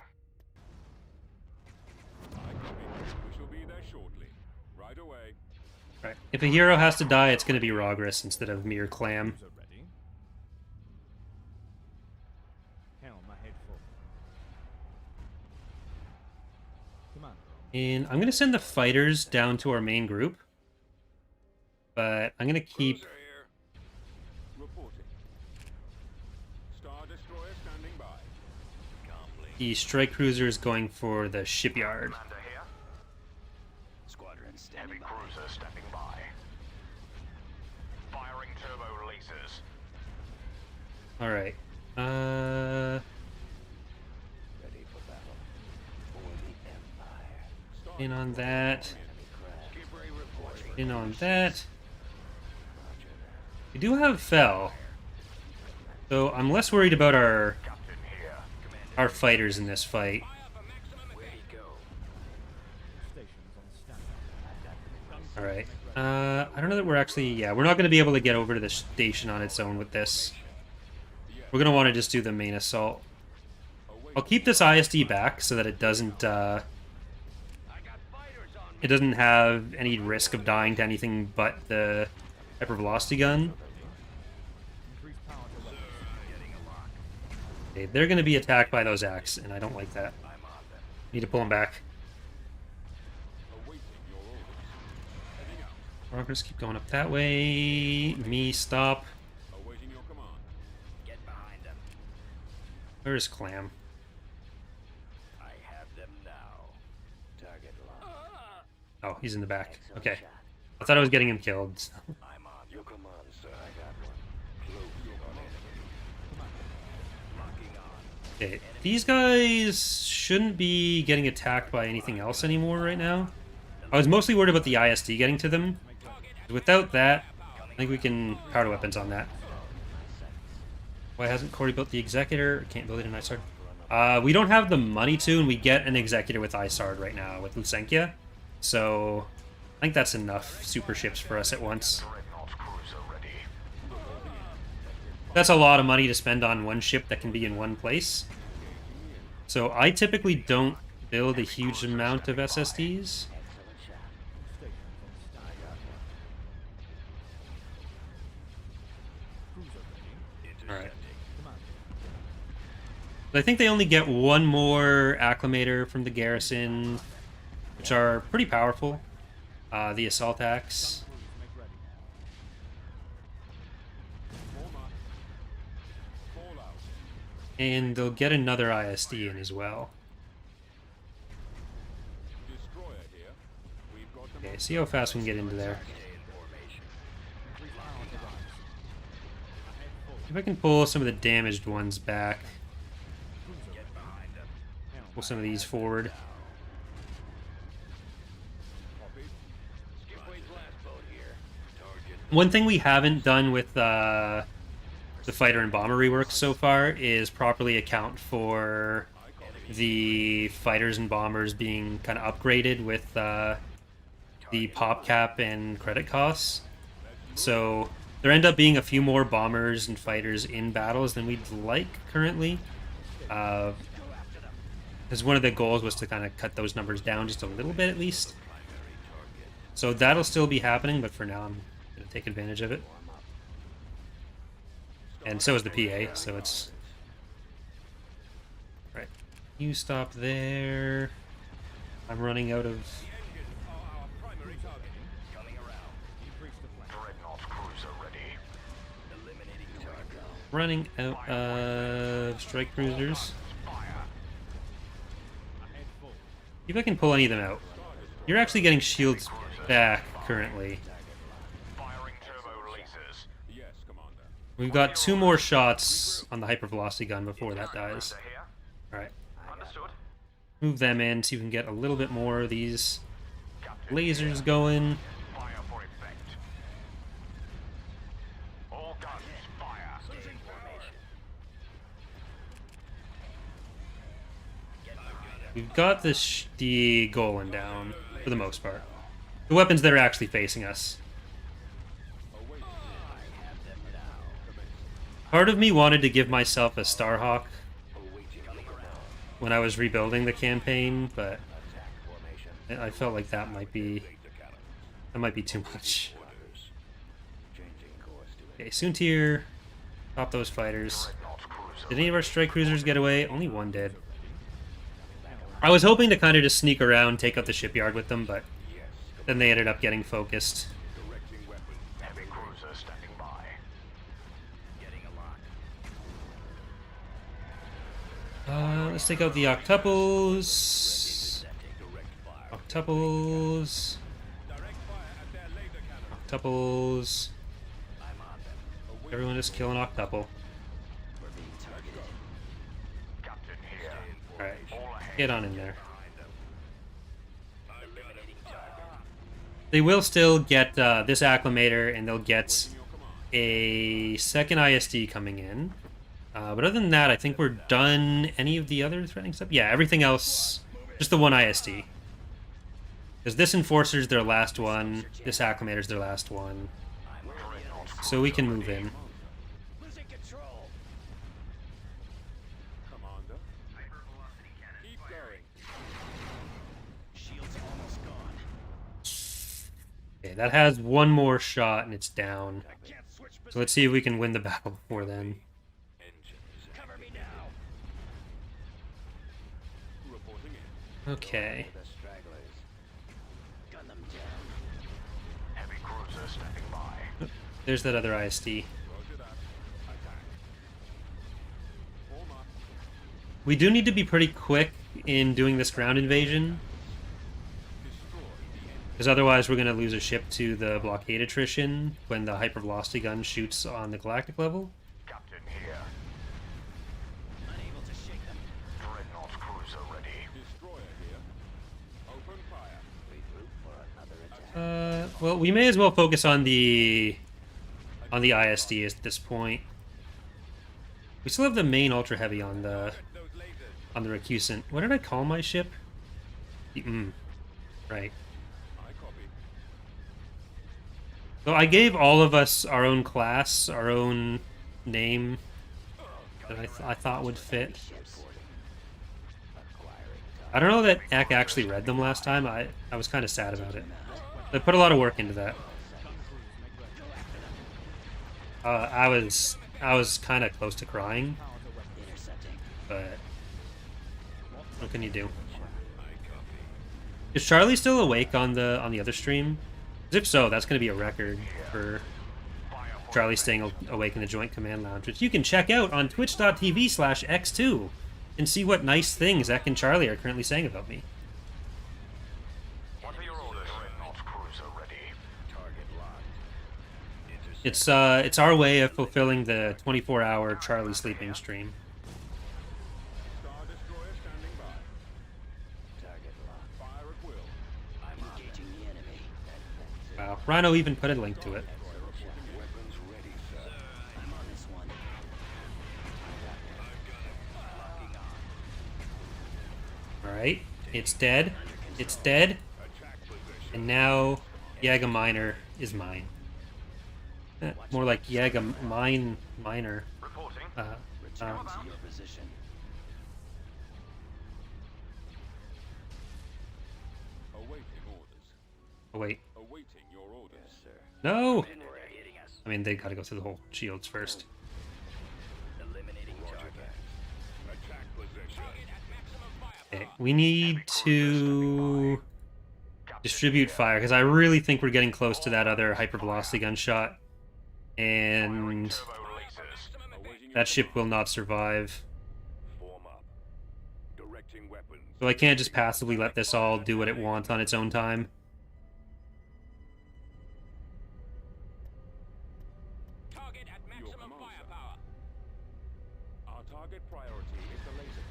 I copy. We shall be there shortly. Right away.
Right. If a hero has to die, it's going to be Rogris instead of mere Clam.
Cruiser ready. Helm ahead full. Commander.
And I'm going to send the fighters down to our main group. But I'm going to keep...
Cruiser here. Reporting. Star Destroyer standing by. Complete.
the strike cruisers going for the shipyard.
Commander here.
Squadron
Heavy
standing by.
cruiser standing by. Firing turbo lasers.
Alright.
Ready for battle. For the Empire.
Star
In on
Destroyer
that.
Skip Ray reporting.
In on that.
Roger that.
We do have Fell. So I'm less worried about our
Captain here.
fighters in this fight.
Where he go?
Stations on standby.
Alright. I don't know that we're actually... Yeah, we're not going to be able to get over to the station on its own with this. We're going to want to just do the main assault. I'll keep this ISD back so that it doesn't have any risk of dying to anything but the hypervelocity gun.
Increase power to weapons.
Okay, they're going to be attacked by those Axe, and I don't like that. Need to pull them back.
Awaiting your orders. Heading out.
Progress, keep going up that way. Me, stop.
Awaiting your command.
Get behind them.
Where's Clam?
I have them now. Target locked.
Oh, he's in the back.
Excellent
Okay.
shot.
I thought I was getting him killed.
I'm on your command, sir. I got one. Close on enemy. Locking on.
Okay, these guys shouldn't be getting attacked by anything else anymore right now. I was mostly worried about the ISD getting to them. Without that, I think we can power weapons on that. Why hasn't Corey built the Executor? Can't build it in ISARD. We don't have the money to, and we get an Executor with ISARD right now, with Lusenkia. So, I think that's enough super ships for us at once.
Dreadnought cruiser ready.
That's a lot of money to spend on one ship that can be in one place. So I typically don't build a huge amount of SSDs.
Excellent shot.
Stations on standby. Cruiser ready.
Alright.
Commander.
I think they only get one more Acclimator from the garrison, which are pretty powerful. The Assault Axe.
Cruise make ready.
Form up. Fall out.
And they'll get another ISD in as well.
Destroyer here. We've got them.
Okay, see how fast we can get into there.
Increase power to rise. Ahead full.
If I can pull some of the damaged ones back,
Cruiser ready. Helm
pull some of these forward.
Copied.
Skipway's last boat here. Target.
One thing we haven't done with the fighter and bomber reworks so far is properly account for the fighters and bombers being kind of upgraded with the pop cap and credit costs. So there end up being a few more bombers and fighters in battles than we'd like currently. Because one of the goals was to kind of cut those numbers down just a little bit at least. So that'll still be happening, but for now I'm going to take advantage of it. And so is the PA, so it's... Right. You stop there. I'm running out of...
Dreadnought cruiser ready.
Running out of strike cruisers. See if I can pull any of them out. You're actually getting shields back currently.
Firing turbo lasers.
Yes, Commander.
We've got 2 more shots on the hypervelocity gun before that dies.
Cruiser here.
Alright.
Understood.
Move them in so you can get a little bit more of these lasers going.
Fire for effect. All guns fire.
We've got the Golan down, for the most part. The weapons that are actually facing us. Part of me wanted to give myself a Starhawk when I was rebuilding the campaign, but I felt like that might be too much. Okay, Soontir, stop those fighters. Did any of our strike cruisers get away? Only one did. I was hoping to kind of just sneak around, take out the shipyard with them, but then they ended up getting focused.
Directing weapon.
Heavy cruiser standing by. Getting a lock.
Let's take out the octuples. Octuples. Octuples. Everyone just kill an octuple.
Captain here.
Alright,
All ahead.
get on in there. They will still get this acclimator, and they'll get a second ISD coming in. But other than that, I think we're done. Any of the other threatening stuff? Yeah, everything else, just the one ISD. Because this Enforcer's their last one, this Acclimator's their last one. So we can move in.
Losing control.
Commander. Keep going.
Shield's almost gone.
Okay, that has one more shot, and it's down.
I can't switch
So let's see if we can win the battle before then.
Cover me now.
Reporting in.
Okay.
Gun them down.
Heavy cruiser standing by.
There's that other ISD.
Roger that. Attack. Form up.
We do need to be pretty quick in doing this ground invasion,
Destroy the enemy.
because otherwise we're going to lose a ship to the blockade attrition when the hypervelocity gun shoots on the galactic level.
Captain here.
Unable to shake them.
Dreadnought cruiser ready.
Destroyer here. Open fire.
Well, we may as well focus on the ISD at this point. We still have the main ultra heavy on the
Those lasers.
recusant. What did I call my ship? Right.
I copy.
So I gave all of us our own class, our own name that I thought would fit. I don't know that Eck actually read them last time. I was kind of sad about it. They put a lot of work into that. I was kind of close to crying, but what can you do? Is Charlie still awake on the other stream? 'Cause if so, that's going to be a record for Charlie staying awake in the Joint Command Lounge, which you can check out on twitch.tv/EcksToo and see what nice things Eck and Charlie are currently saying about me.
What are your orders? Dreadnought cruiser ready. Target locked.
It's our way of fulfilling the 24-hour Charlie sleeping stream.
Star Destroyer standing by. Target locked. Fire at will.
I'm engaging the enemy.
Wow, Rhino even put a link to it.
Weapons ready, sir.
I'm on this one.
Alright, it's dead. It's dead. And now Yaga Minor is mine. More like Yaga Minor.
Reporting.
Return to your position.
Awaiting orders.
Oh, wait.
Awaiting your orders.
Yes, sir.
No!
They're hitting us.
I mean, they gotta go through the whole shields first.
Eliminating target.
Attack position.
Okay, we need to distribute fire, because I really think we're getting close to that other hypervelocity gunshot. And
Turbo lasers.
Awaiting your
that ship will not survive.
Form up.
directing weapons.
So I can't just passively let this all do what it wants on its own time.
Target at maximum firepower. Our target priority is the laser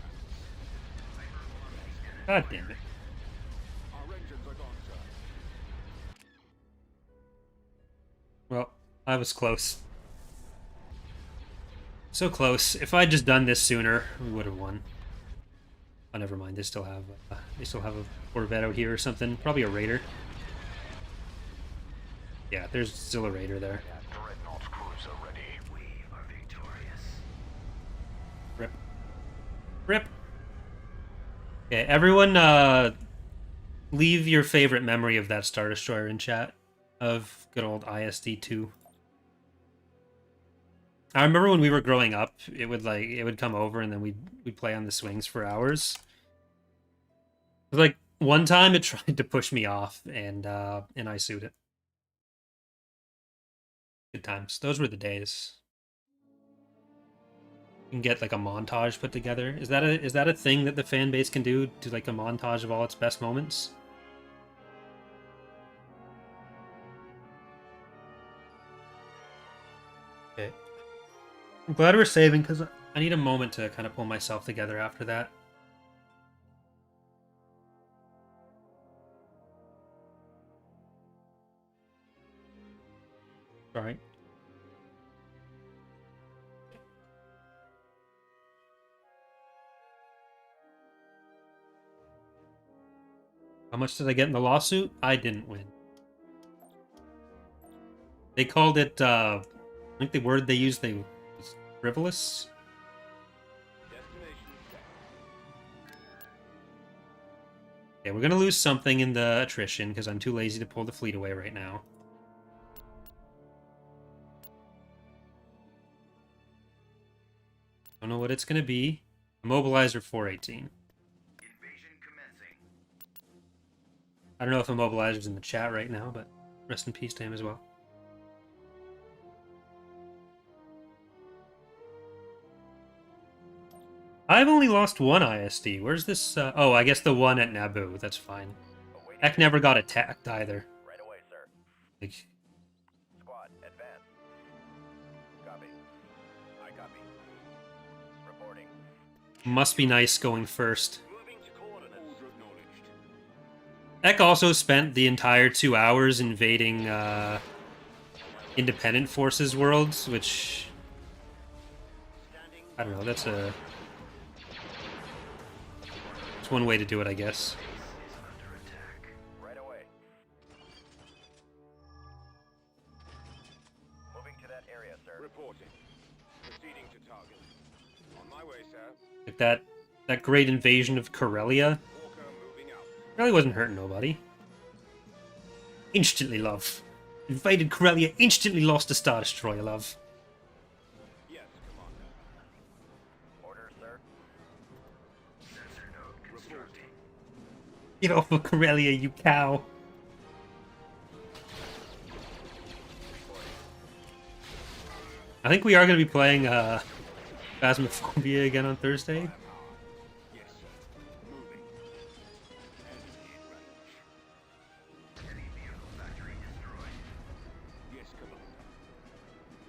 panels.
God damn it.
Our engines are gone, sir.
Well, I was close. So close. If I'd just done this sooner, we would have won. Oh, never mind. They still have a Corvette out here or something. Probably a Raider. Yeah, there's still a Raider there.
Dreadnought cruiser ready.
We are victorious.
Rip. Rip. Okay, everyone, leave your favorite memory of that Star Destroyer in chat. Of good old ISD-2. I remember when we were growing up, it would come over and then we'd play on the swings for hours. Like one time it tried to push me off and I sued it. Good times. Those were the days. You can get like a montage put together. Is that a thing that the fan base can do, to like a montage of all its best moments? Okay. I'm glad we're saving, because I need a moment to kind of pull myself together after that. Sorry. How much did I get in the lawsuit? I didn't win. They called it, I think the word they used was frivolous.
Destination set.
Yeah, we're gonna lose something in the attrition, because I'm too lazy to pull the fleet away right now. Don't know what it's gonna be. Immobilizer 418.
Invasion commencing.
I don't know if Immobilizer's in the chat right now, but rest in peace to him as well. I've only lost one ISD. Where's this? Oh, I guess the one at Naboo. That's fine. Eck never got attacked either.
Right away, sir.
Like,
Squad, advance. Copy. I copy. Reporting.
must be nice going first.
Moving to coordinates.
Order acknowledged.
Eck also spent the entire 2 hours invading Independent Forces worlds, which I don't know. That's one way to do it, I guess.
Right away. Moving to that area, sir.
Reporting. Proceeding to target. On my way, sir.
Like that great invasion of Corellia
Walker moving out.
really wasn't hurting nobody. Instantly, love. Invaded Corellia, instantly lost a Star Destroyer, love.
Yes, Commander.
Orders, sir.
Sensor node constructing.
Get off of Corellia, you cow. I think we are going to be playing Phasmophobia again on Thursday.
Yes, sir. Moving. Enemy in range.
Enemy vehicle factory destroyed.
Yes, Commander.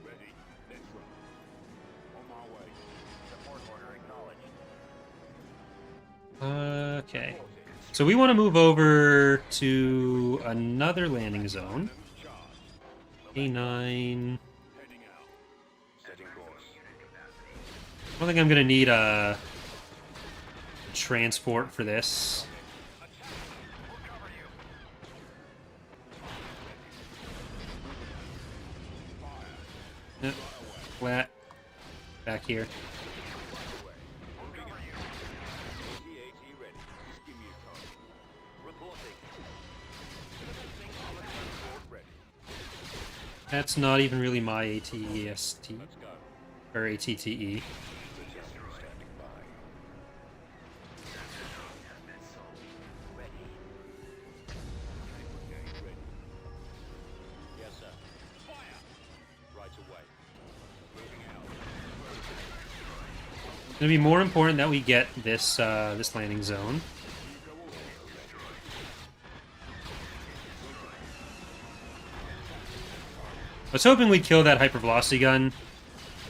Ready. Let's run. On my way.
Support order acknowledged.
Okay. So we want to move over to another landing zone. A9.
Heading out.
Setting course.
I don't think I'm going to need a transport for this. Yep. Flat. Back here.
TAT ready. Just give me a call.
Reporting.
That's not even really my ATEST
Let's go.
or ATTE.
Standing by.
Brigade ready. Yes, sir. Fire! Right away. Moving out.
It's gonna be more important that we get this this landing zone. I was hoping we'd kill that hypervelocity gun in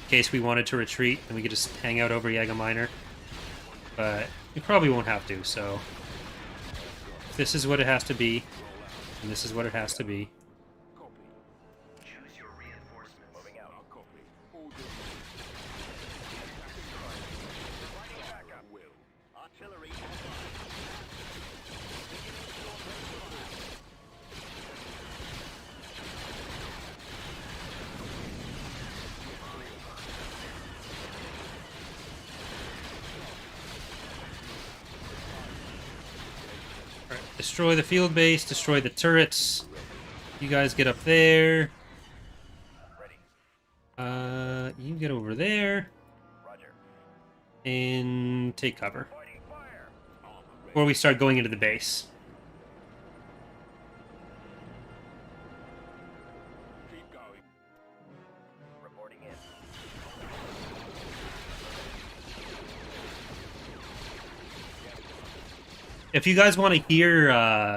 case we wanted to retreat and we could just hang out over Yaga Minor. But we probably won't have to, so this is what it has to be, and this is what it has to be.
Copy.
Choose your reinforcements.
Moving out.
I'll copy. All good.
Providing backup.
Will.
Artillery online.
Alright, destroy the field base, destroy the turrets. You guys get up there.
Ready.
You get over there
Roger.
and take cover
Pointing fire.
before we start going into the base.
Keep going.
Reporting in.
If you guys want to hear,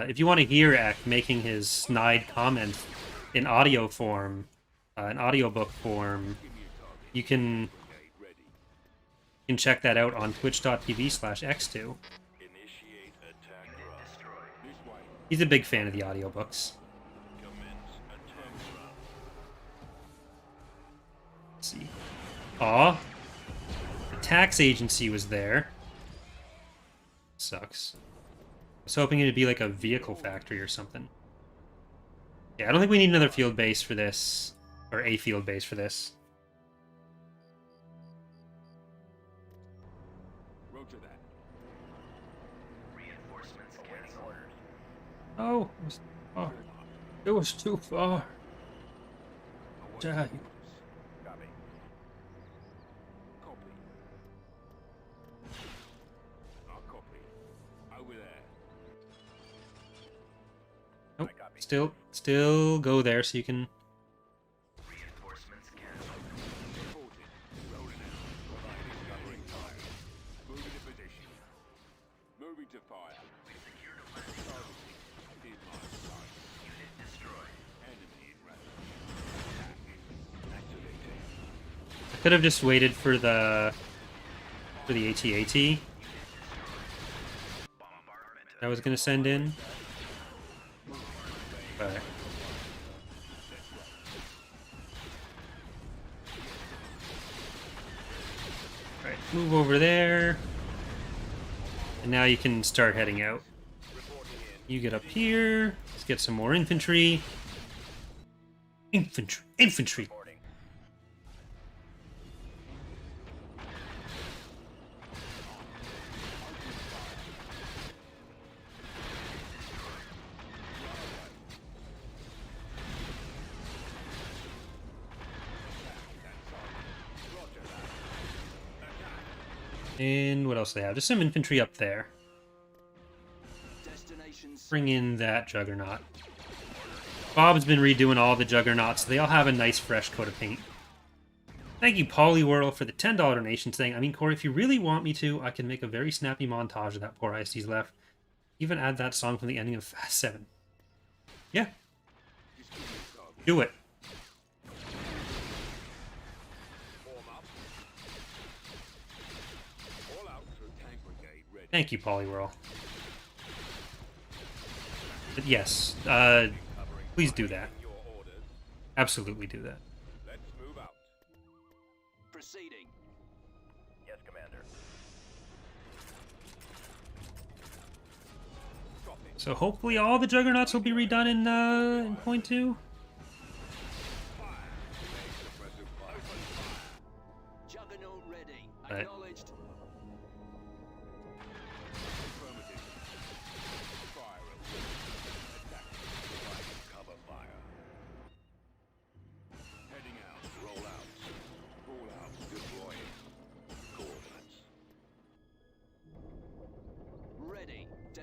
if you want to hear Eck making his snide comment in audio form, in audiobook form, you can check that out on twitch.tv/EcksToo.
Initiate attack run.
This way.
He's a big fan of the audiobooks.
Commence attack run.
Let's see. Aw. The tax agency was there. Sucks. I was hoping it'd be like a vehicle factory or something. Yeah, I don't think we need another field base for this. Or a field base for this.
Roger that.
Reinforcements
Awaiting
cancelled.
orders.
Oh, it was far. It was too far. Die.
Copy.
Copy. I'll copy. Over there.
Nope.
I copy.
Still go there so you can.
Reinforcements cancelled.
Reporting. Rolling out. Providing covering fire. Moving to position. Moving to fire.
Secured a landing zone.
Targeting. In line of sight.
Unit destroyed.
Enemy in range. Attacking. Activating.
I could have just waited for the AT-AT
Bombardment.
I was gonna send in. But alright, move over there. And now you can start heading out. You get up here. Let's get some more infantry. Infantry.
Reporting.
And what else do they have? Just some infantry up there. Bring in that juggernaut. Bob's been redoing all the juggernauts, so they all have a nice fresh coat of paint. Thank you, Polywhirl, for the $10 donation saying, I mean, Corey, if you really want me to, I can make a very snappy montage of that poor ISD's left. Even add that song from the ending of Fast 7. Yeah. Do it.
Form up. All out to tank brigade ready.
Thank you, Polywhirl. But yes, please do that.
Your orders.
Absolutely do that.
Let's move out.
Proceeding. Yes, Commander.
Copy.
So hopefully all the juggernauts will be redone in point 2.
Suppressive fire.
Juggernaut ready.
Right.
Acknowledged.
Affirmative. Fire. Attack. Providing cover fire.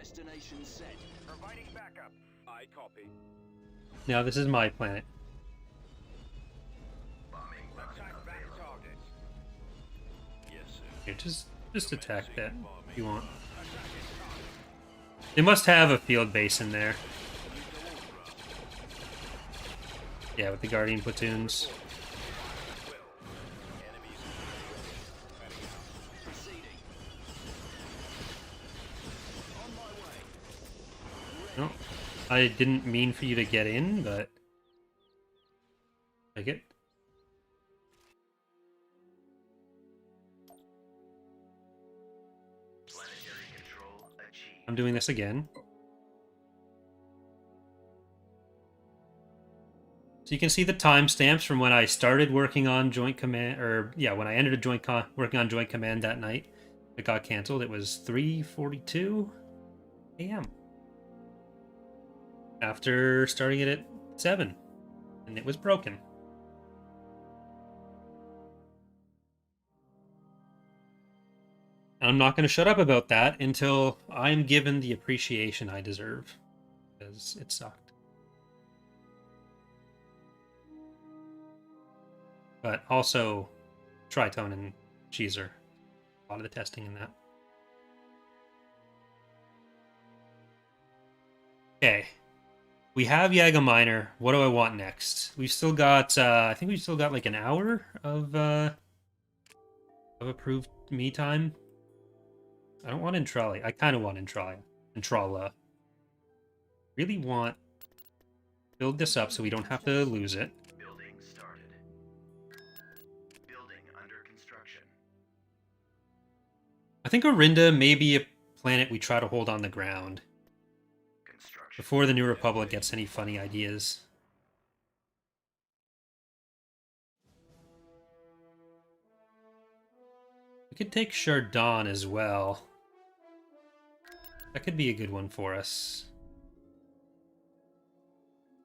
Destination set.
Providing backup. I copy.
Now this is my planet.
Attack that target.
Yes, sir.
Here, just attack that if you want. They must have a field base in there. Yeah, with the Guardian platoons.
Proceeding. On my way.
No, I didn't mean for you to get in, but take it.
Planetary control achieved.
I'm doing this again. So you can see the timestamps from when I started working on Joint Command, or yeah, when I ended working on Joint Command that night. It got canceled. It was 3:42 a.m. after starting it at 7, and it was broken. And I'm not going to shut up about that until I'm given the appreciation I deserve, because it sucked. But also, Tritone and Cheezer. A lot of the testing in that. Okay. We have Yaga Minor. What do I want next? We've still got, I think we've still got like an hour of approved me time. I don't want Intrali. I kind of want Intrala. Really want build this up so we don't have to lose it.
Building started. Building under construction.
I think Arinda may be a planet we try to hold on the ground
Construction.
before the New Republic gets any funny ideas. We could take Chardon as well. That could be a good one for us.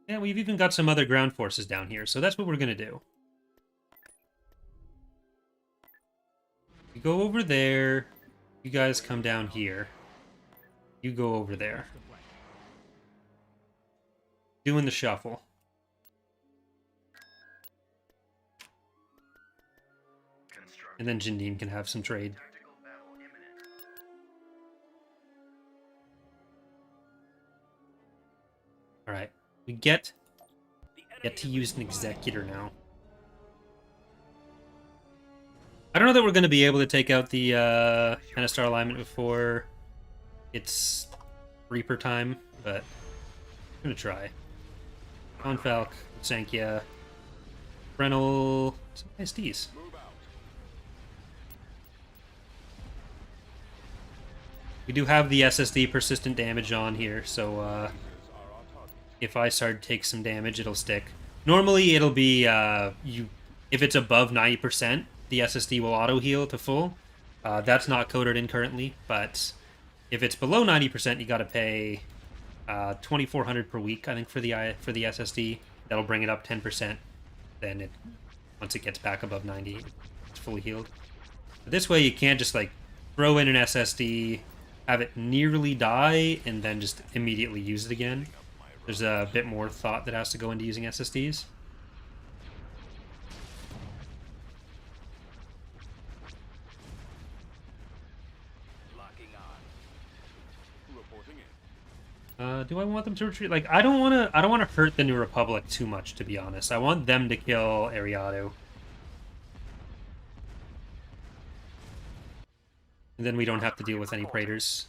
Yeah, we've even got some other ground forces down here, so that's what we're going to do. You go over there. You guys come down here. You go over there. Doing the shuffle.
Construction.
And then Jindim can have some trade.
Tactical battle imminent.
Alright. We get to use an executor now. I don't know that we're going to be able to take out the Anastar alignment before it's Reaper time, but I'm going to try. Confalk, Sankia, Brennel, some ISDs.
Move out.
We do have the SSD persistent damage on here, so
Are our target.
if ISAR takes some damage, it'll stick. Normally, it'll be if it's above 90%, the SSD will auto heal to full. That's not coded in currently, but if it's below 90%, you got to pay $2,400 per week, I think, for the SSD. That'll bring it up 10%. Then once it gets back above 90, it's fully healed. But this way, you can't just like throw in an SSD, have it nearly die, and then just immediately use it again. There's a bit more thought that has to go into using SSDs.
Locking on. Reporting in.
Do I want them to retreat? Like, I don't want to hurt the New Republic too much, to be honest. I want them to kill Ariado. And then we don't have to deal with any Praetors.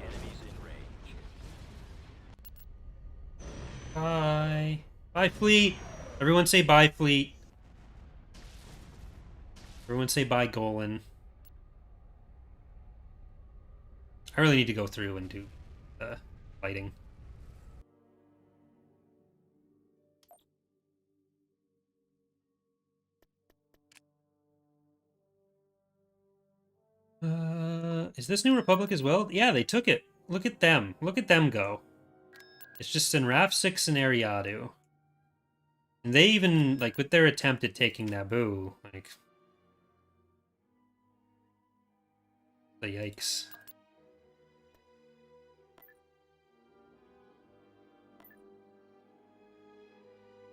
Enemies in range.
Bye. Bye, fleet. Everyone say bye, fleet. Everyone say bye, Golan. I really need to go through and do fighting. Is this New Republic as well? Yeah, they took it. Look at them. Look at them go. It's just Sinraf 6 and Ariadu. And they even, like, with their attempt at taking Naboo, like... The yikes.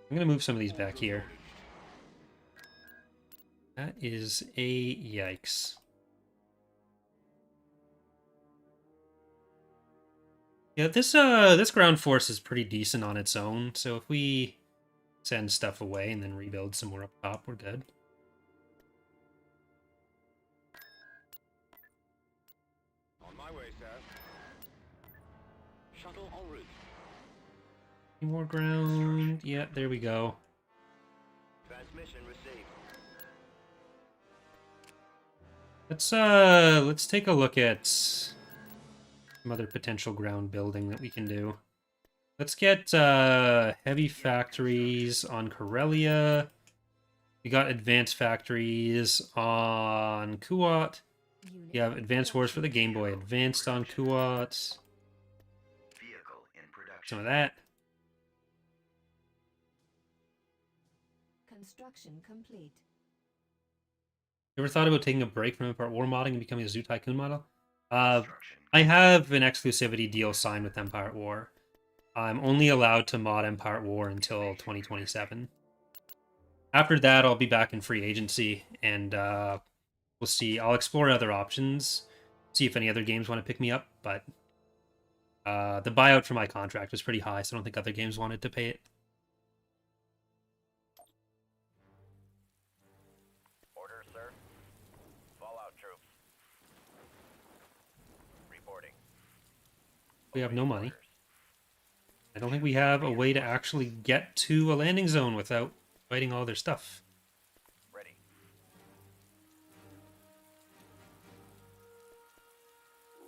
I'm gonna move some of these back here. That is a yikes. Yeah, this ground force is pretty decent on its own, so if we send stuff away and then rebuild some more up top, we're good.
On my way, sir.
Shuttle en route.
Any more ground? Yeah, there we go.
Transmission received.
Let's take a look at some other potential ground building that we can do. Let's get heavy factories on Corellia. We got advanced factories on Kuat.
Unit
You have advanced wars for the Game Boy Advanced on Kuat.
Vehicle in production.
Some of that.
Construction complete.
You ever thought about taking a break from Empire War modding and becoming a Zoo Tycoon model?
Construction.
I have an exclusivity deal signed with Empire at War. I'm only allowed to mod Empire at War until 2027. After that, I'll be back in free agency, and we'll see. I'll explore other options, see if any other games want to pick me up, but the buyout for my contract was pretty high, so I don't think other games wanted to pay it.
Order, sir. Fallout troops. Reporting.
We have no money. I don't think we have a way to actually get to a landing zone without fighting all their stuff.
Ready.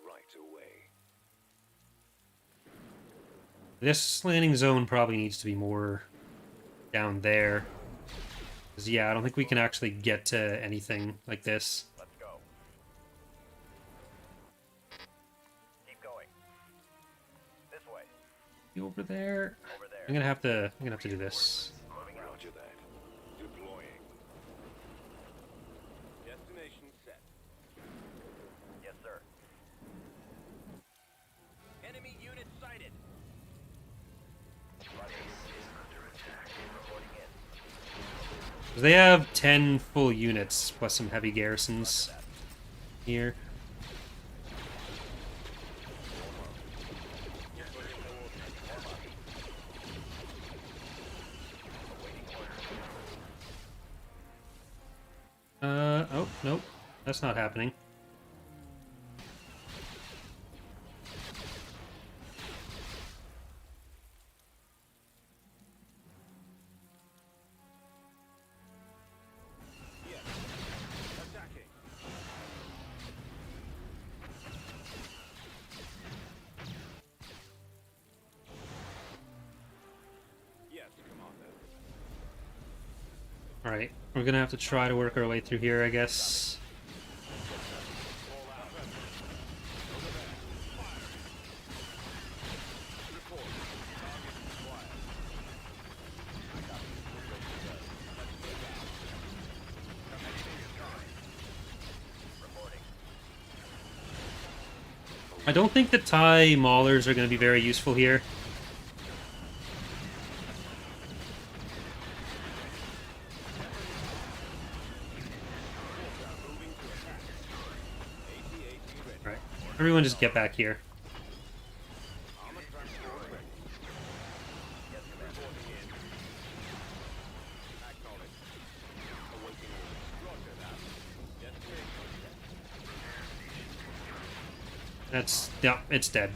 Right away.
This landing zone probably needs to be more down there. 'Cause, yeah, I don't think we can actually get to anything like this.
Let's go. Keep going. This way.
You over there?
Over there.
I'm gonna have to do this.
Moving out. Roger that. Deploying. Destination set. Yes, sir.
Enemy unit sighted.
Reporting in.
They have 10 full units plus some heavy garrisons here. Oh, nope. That's not happening.
Yes. Attacking. Yes, Commander.
Alright, we're gonna have to try to work our way through here, I guess. I don't think the TIE Maulers are going to be very useful here. Alright, everyone just get back here. That's, yeah, it's dead.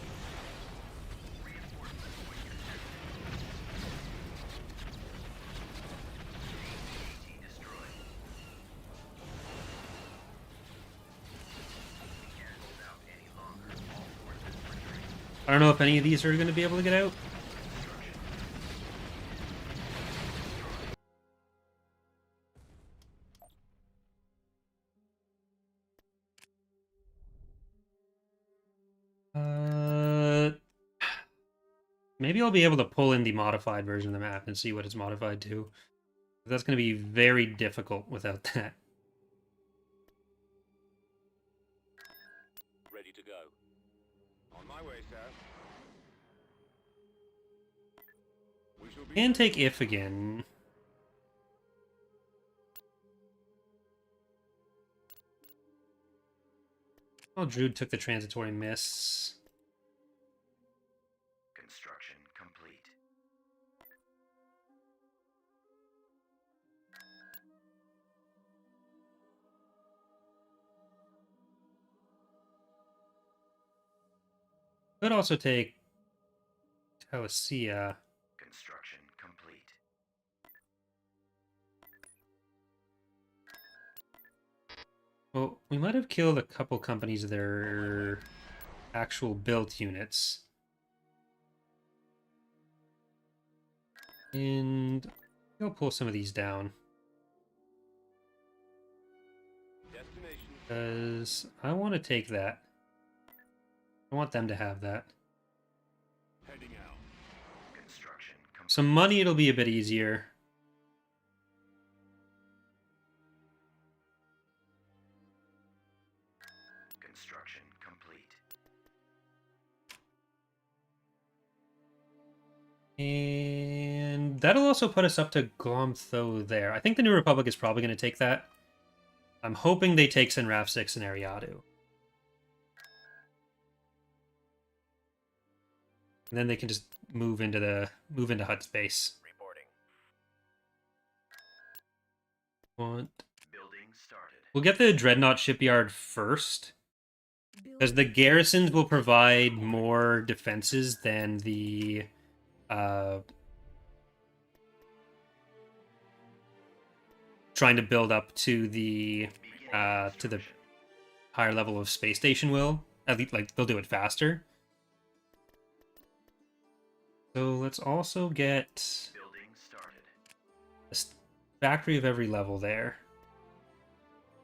I don't know if any of these are going to be able to get out. Maybe I'll be able to pull in the modified version of the map and see what it's modified to. That's going to be very difficult without that.
my way, sir. We shall be
Can take if again. Oh, Druid took the transitory miss.
Construction complete.
Could also take Telesia.
Construction complete.
Well, we might have killed a couple companies of their actual built units. And I'll pull some of these down.
destination.
Because I want to take that. I want them to have that.
Heading out.
Construction complete.
Some money, it'll be a bit easier.
Construction complete.
And that'll also put us up to Glomtho there. I think the New Republic is probably going to take that. I'm hoping they take Senraf 6 and Ariadu. And then they can just move into HUD space.
Reporting.
Want
Building started.
We'll get the Dreadnought Shipyard first, because the garrisons will provide more defenses than the trying to build up to the higher level of space station will. At least, like, they'll do it faster. So let's also get
Building started.
a factory of every level there.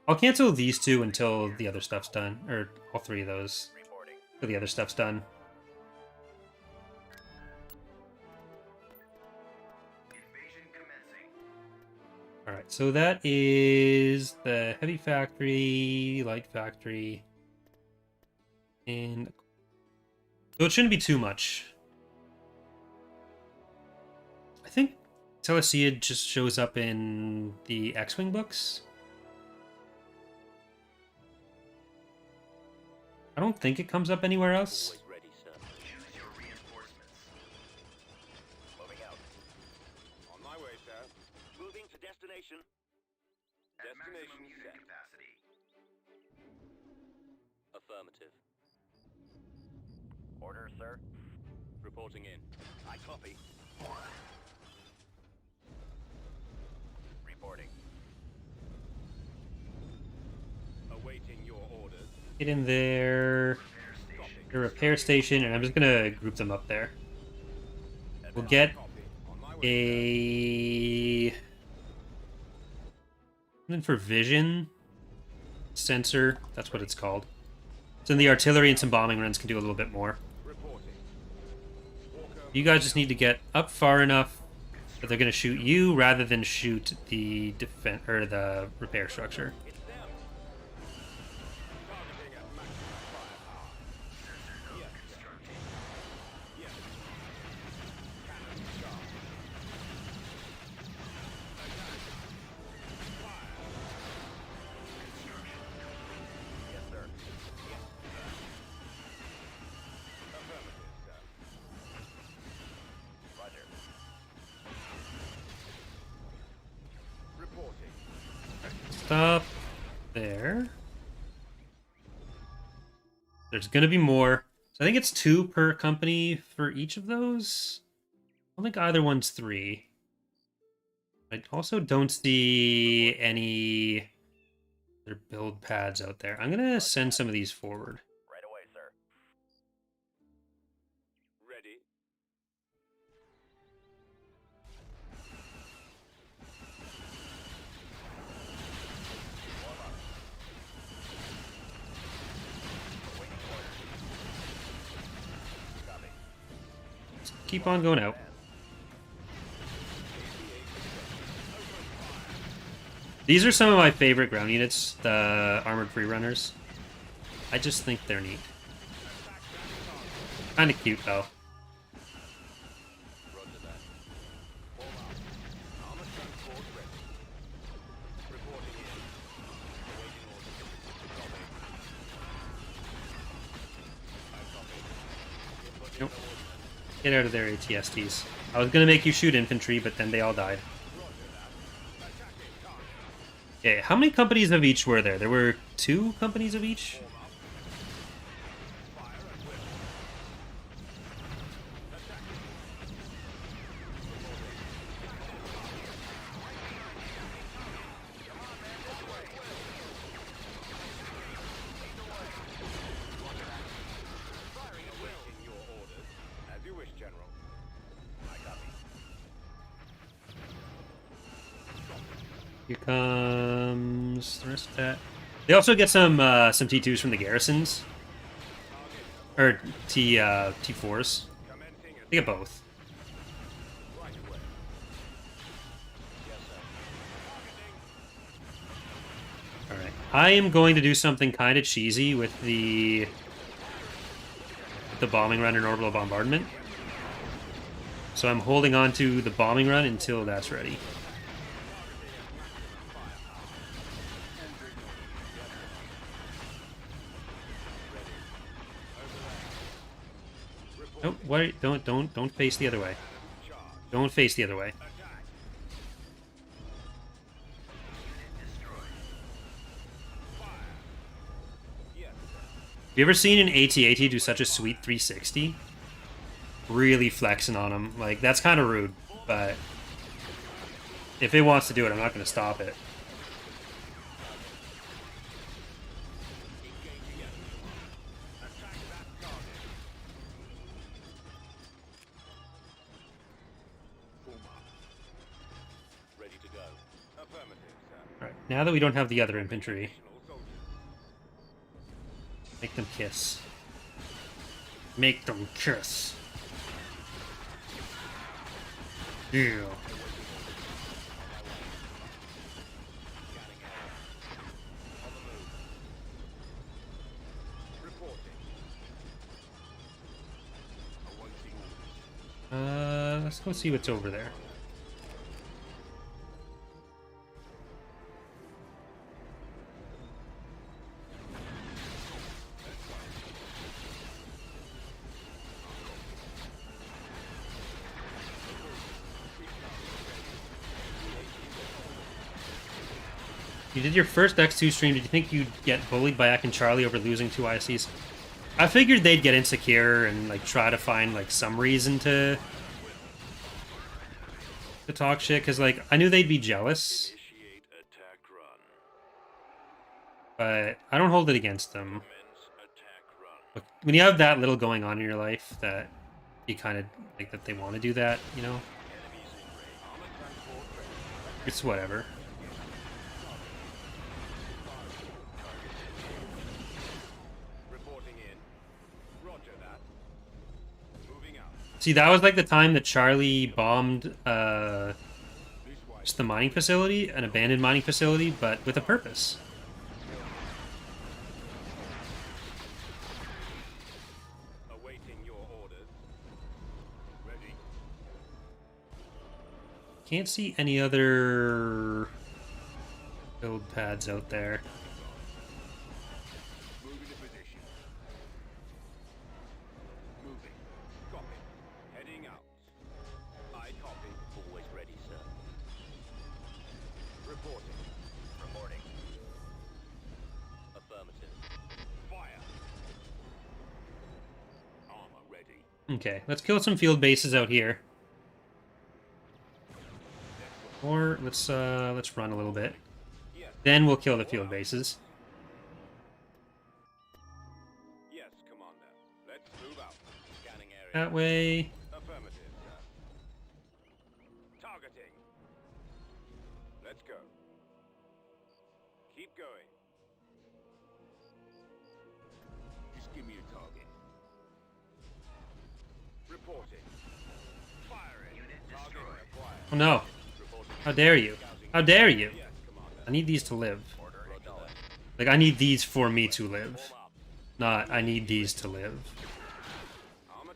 I'll cancel these two until the other stuff's done, or all three of those
Reporting.
until the other stuff's done.
Invasion commencing.
All right, so that is the heavy factory, light factory, and so it shouldn't be too much. I think Telesia just shows up in the X-Wing books. I don't think it comes up anywhere else.
Always ready, sir.
Choose your reinforcements.
Moving out.
On my way, sir.
Moving to destination.
At maximum
Destination
unit
set.
capacity.
Affirmative. Order, sir.
Reporting in.
I copy. Reporting.
Awaiting your orders.
Get in there, the repair station, and I'm just gonna group them up there. We'll get
Copy. On my way,
a something for vision sensor. That's what it's called. So the artillery and some bombing runs can do a little bit more.
sir. Reporting. Walker.
You guys just need to get up far enough that they're gonna shoot you rather than shoot the defense or the repair structure.
It's them.
Targeting at maximum firepower. Yes, sir. Yes. Cannon sharp.
Yes, sir.
Affirmative, sir.
Roger.
Reporting.
Stop there. There's gonna be more. So I think it's 2 per company for each of those. I don't think either one's 3. I also don't see any other build pads out there. I'm gonna send some of these forward.
Right away, sir.
Ready.
Keep on going out. These are some of my favorite ground units, the armored free runners. I just think they're neat. Kind of cute though.
Roger that. Form up. Armor transport ready. Reporting in. Awaiting orders. Copy. I copy.
Nope. Get out of there, ATSTs. I was gonna make you shoot infantry, but then they all died. Okay, how many companies of each were there? There were 2 companies of each?
Awaiting your orders. As you wish, General. I copy.
Here comes the rest of that. They also get some T2s from the garrisons. Or T4s.
Commencing
They get both.
right away. Yes, sir.
Alright. I am going to do something kind of cheesy with the bombing run and orbital bombardment. So I'm holding on to the bombing run until that's ready. Nope, wait, don't face the other way. Don't face the other way. Have you ever seen an AT-AT do such a sweet 360? Really flexing on him. Like, that's kind of rude, but if it wants to do it, I'm not going to stop it.
Ready to go. Affirmative, sir.
Alright, now that we don't have the other infantry,
Additional soldiers.
make them kiss. Make them kiss. Yeah.
Reporting. Awaiting orders.
Let's go see what's over there. You did your first EcksToo stream. Did you think you'd get bullied by Eck and Charlie over losing 2 ISCs? I figured they'd get insecure and like try to find like some reason to talk shit, because like I knew they'd be jealous,
Initiate attack run.
but I don't hold it against them.
Commence attack run.
Look, when you have that little going on in your life, that you kind of like that they want to do that, you know,
Enemies in range. Armor transport ready.
it's whatever.
Reporting in. Roger that. Moving out.
See, that was like the time that Charlie bombed
This way.
just the mining facility, an abandoned mining facility, but with a purpose.
Awaiting your orders. Ready.
Can't see any other build pads out there.
Moving to position. Moving.
Copy. Heading out. I copy. Always ready, sir. Reporting. Reporting. Affirmative. Fire. Armor ready.
Okay, let's kill some field bases out here. Or let's run a little bit.
Yes.
Then we'll kill the field bases.
Yes, Commander. Let's move out. Scanning area.
That way.
Affirmative, sir. Targeting. Let's go. Keep going.
Just give me a target.
Reporting. Firing.
Unit
Target
destroyed.
acquired.
Oh no.
Reporting.
How dare you? How dare you?
Yes, Commander.
I need these to live.
Roger that.
Like, I need these for me to live.
Form up.
Not, I need these to live.
Armor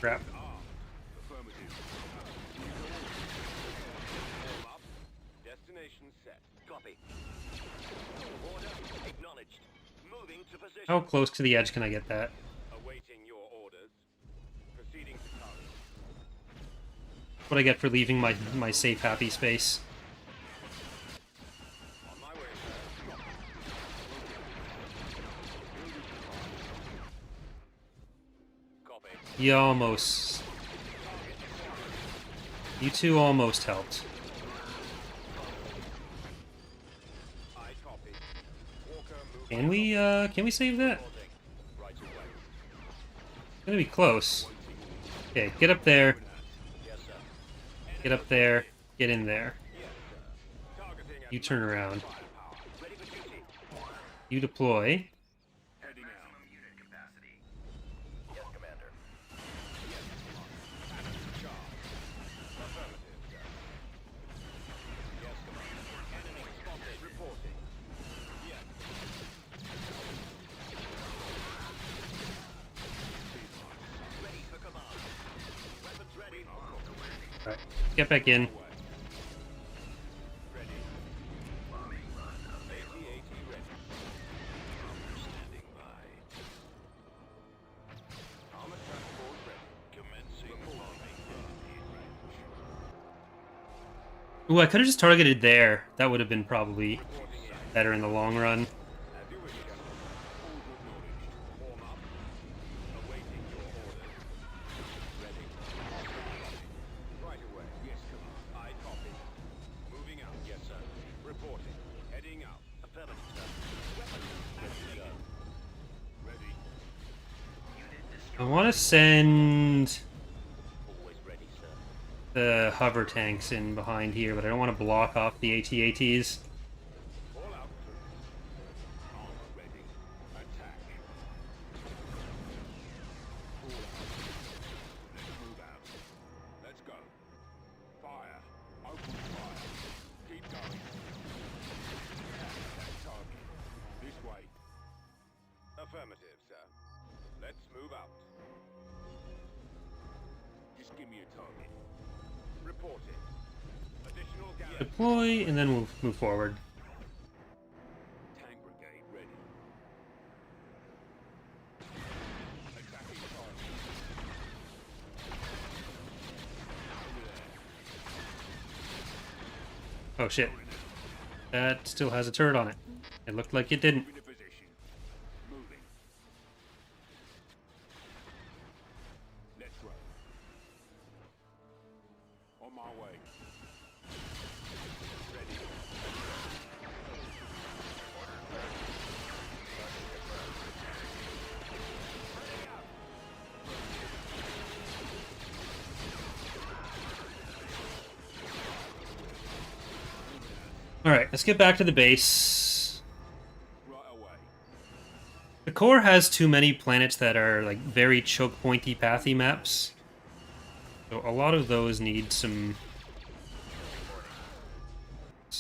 Crap.
Affirmative.
Form up. Destination set. Copy. Order acknowledged. Moving to position.
How close to the edge can I get that?
Awaiting your orders. Proceeding to target.
What I get for leaving my safe, happy space.
On my way, sir. Copy.
You almost... You two almost helped.
I copy. Walker, move.
Can we save that?
Right away.
It's gonna be close. Okay, get up there.
Yes, sir.
Get up there. Get in there.
Yes, sir. Targeting at
You turn around.
firepower. Ready for duty.
You deploy.
Heading out.
Unit capacity.
Yes, Commander. Yes, Commander. Enemy spotted. Reporting. Yes. Ready for command. Weapons ready.
Alright, get back in.
Ready. AT-AT ready. Standing by. Armor transport ready. Commencing bombing run.
Ooh, I could have just targeted there. That would have been probably better in the long run.
Have you wish, Captain? Order acknowledged. Form up. Awaiting your orders. Ready. Right away. Yes, sir. I copy. Moving out. Yes, sir. Reporting. Heading out. Affirmative, sir. Weapons activated. Ready.
I want to send
Always ready, sir.
the hover tanks in behind here, but I don't want to block off the AT-ATs.
All out. Armor ready. Attack. All out.
Let's move out. Let's go. Fire. Open fire. Keep going. Attack target. This way.
Affirmative, sir. Let's move out.
Just give me a target.
Reporting. Additional gas.
Deploy, and then we'll move forward.
Tank brigade ready. Attacking target. Over there.
Oh shit. That still has a turret on it. It looked like it didn't.
Moving to position. Moving. Let's roll. On my way. Ready.
Alright, let's get back to the base.
Right away.
The core has too many planets that are like very choke pointy pathy maps. So a lot of those need some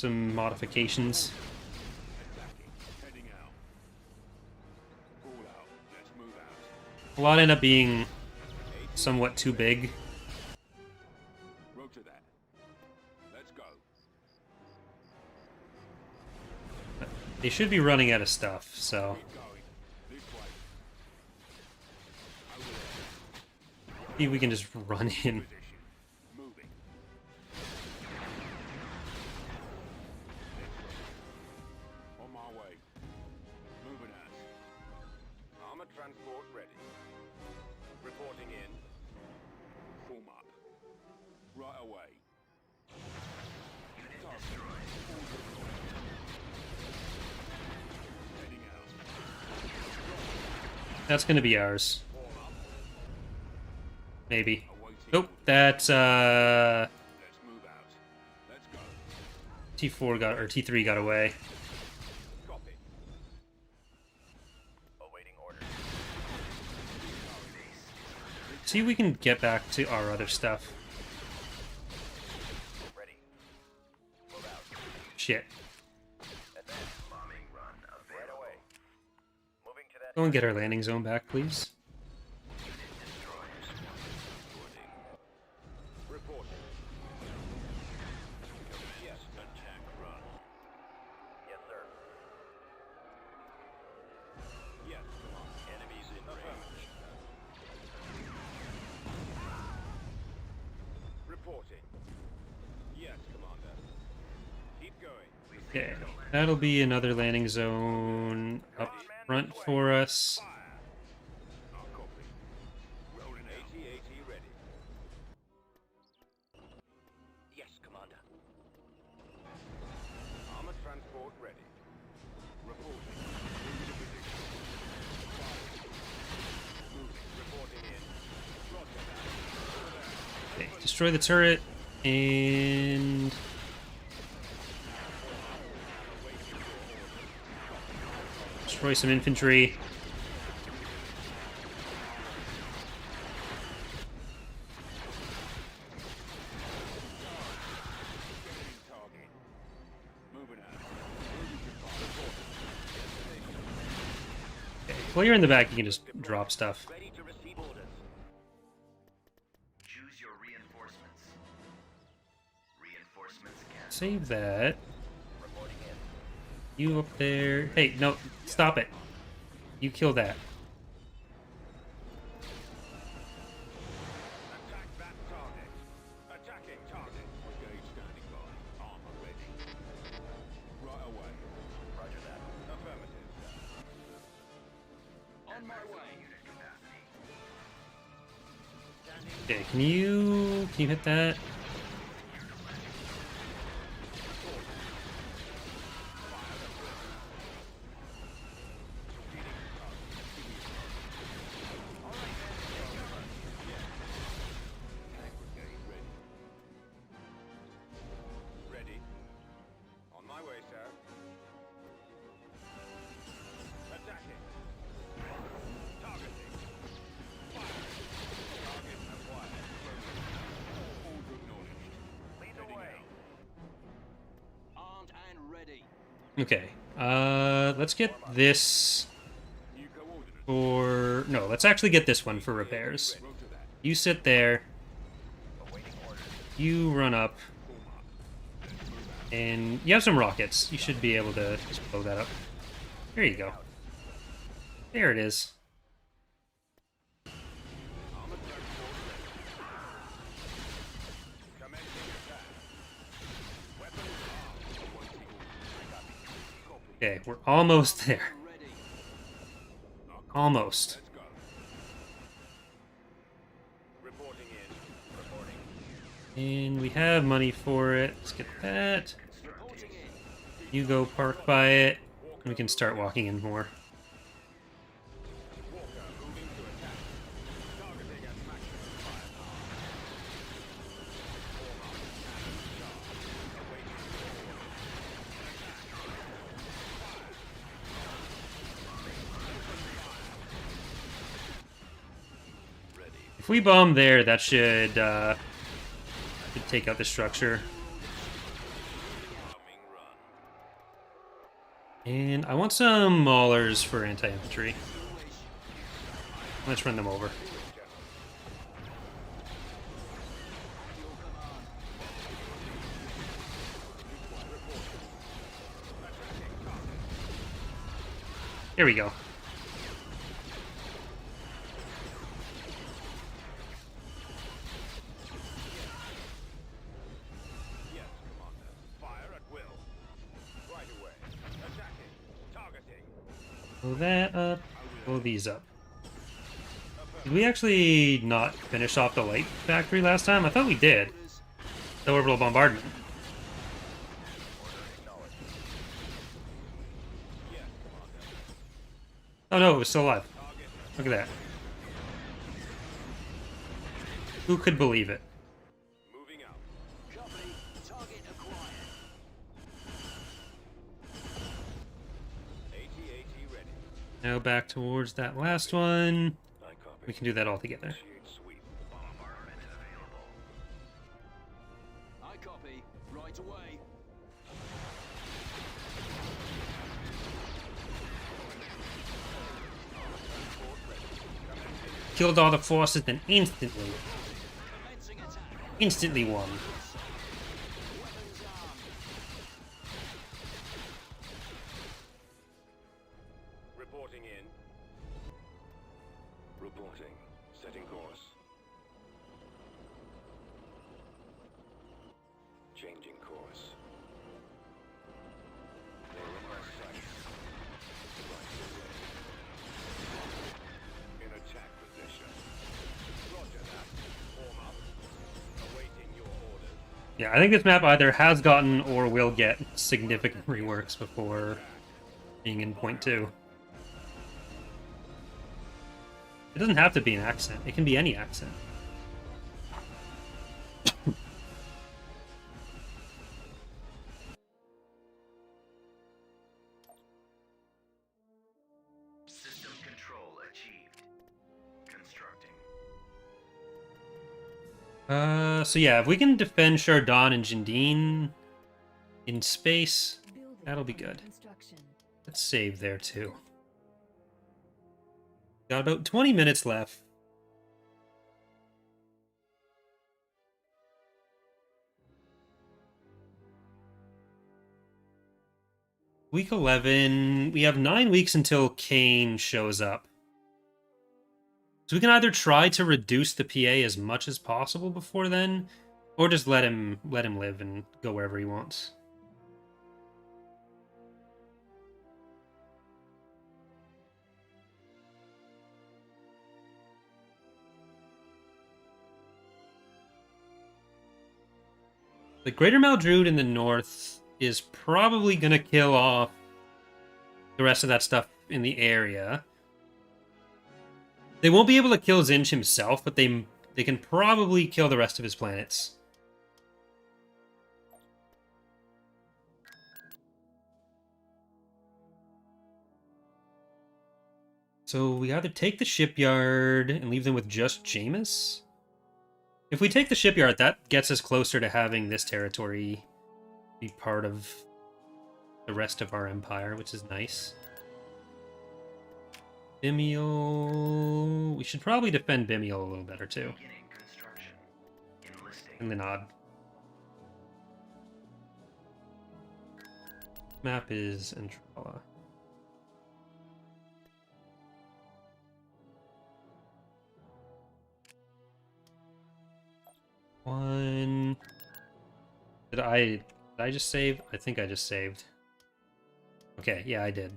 modifications.
Attacking. Heading out. All out. Let's move out.
A lot end up being somewhat too big.
Roger that. Let's go.
They should be running out of stuff, so
Keep going. This way. Over there.
maybe we can just run in.
Position. Moving. On my way. Moving out.
Armor transport ready. Reporting in.
Form up. Right away. Heading out.
That's gonna be ours. Maybe.
Awaiting
Nope, that's
Let's move out. Let's go.
T4 got or T3 got away.
Copy. Awaiting orders.
See if we can get back to our other stuff.
Ready. Move out.
Shit.
Advance.
Bombing run
Right
available.
away. Moving to that.
Go and get our landing zone back, please.
Reporting. Yes, Commander. Keep going.
Okay, that'll be another landing zone up front for us.
Our copy. Rolling AT-AT ready. Yes, Commander. Armored transport ready. Reporting. Moving to position. Moving. Reporting in. Roger that.
Okay, destroy the turret and destroy some infantry.
Target. Moving out.
Okay, while you're in the back, you can just drop stuff.
Ready to receive orders.
Choose your reinforcements. Reinforcements can
Save that.
Reporting in.
You up there. Hey, no, stop it. You kill that.
Attack that target. Attacking target. Brigade standing by. Armor ready. Right away. Roger that. Affirmative. On my way.
unit capacity.
Okay, can you hit that?
Tank brigade ready. Ready. On my way, sir. Attacking. Targeting. Fire. Target acquired. Order acknowledged. Lead the way. Armed and ready.
Okay. Let's get this
New coordinates.
for... No, let's actually get this one for repairs.
Roger that.
You sit there.
Awaiting orders.
You run up. And you have some rockets. You should be able to just blow that up. There you go. There it is.
Armored transport ready. Commencing attack. Weapons armed. Awaiting orders. Copy.
Okay, we're almost there.
Ready.
Almost.
Let's go. Reporting in. Reporting.
And we have money for it. Let's get that.
Reporting in.
You go park by it. And we can start walking in more.
Walker moving to attack. Targeting at maximum firepower. Awaiting
If we bomb there, that should take out the structure.
coming run.
And I want some maulers for anti-infantry. Let's run them over. Here we go.
Yes, Commander. Fire at will. Right away. Attacking. Targeting.
Blow that up. Blow these up. Did we actually not finish off the light factory last time? I thought we did. The orbital bombardment.
Yes, Commander.
Oh no, it was still alive.
Target.
Look at that. Who could believe it?
Moving out. Copy. Target acquired. AT-AT ready.
Now back towards that last one.
I copy.
We can do that all together.
Initiate sweep.
Bombardment available.
I copy. Right away.
Killed all the forces and instantly
Commencing attack.
won.
Weapons armed. Reporting in.
Reporting. Setting course. Changing course. They're in my sight. Right away. In attack position. Roger that. Form up. Awaiting your orders.
Yeah, I think this map either has gotten or will get significant reworks before being in point 2. It doesn't have to be an accent. It can be any accent.
System control achieved. Constructing.
So yeah, if we can defend Chardon and Jindine in space,
Building
that'll be
under
good.
construction.
Let's save there too. Got about 20 minutes left. Week 11, we have 9 weeks until Kane shows up. So we can either try to reduce the PA as much as possible before then, or just let him live and go wherever he wants. The Greater Maldrude in the north is probably going to kill off the rest of that stuff in the area. They won't be able to kill Zinj himself, but they can probably kill the rest of his planets. So we either take the shipyard and leave them with just Jameis. If we take the shipyard, that gets us closer to having this territory be part of the rest of our empire, which is nice. Bimiel... We should probably defend Bimiel a little better, too.
Beginning construction. Enlisting.
And then Odd. Map is Entrala. One... Did I just save? I think I just saved. Okay, yeah, I did.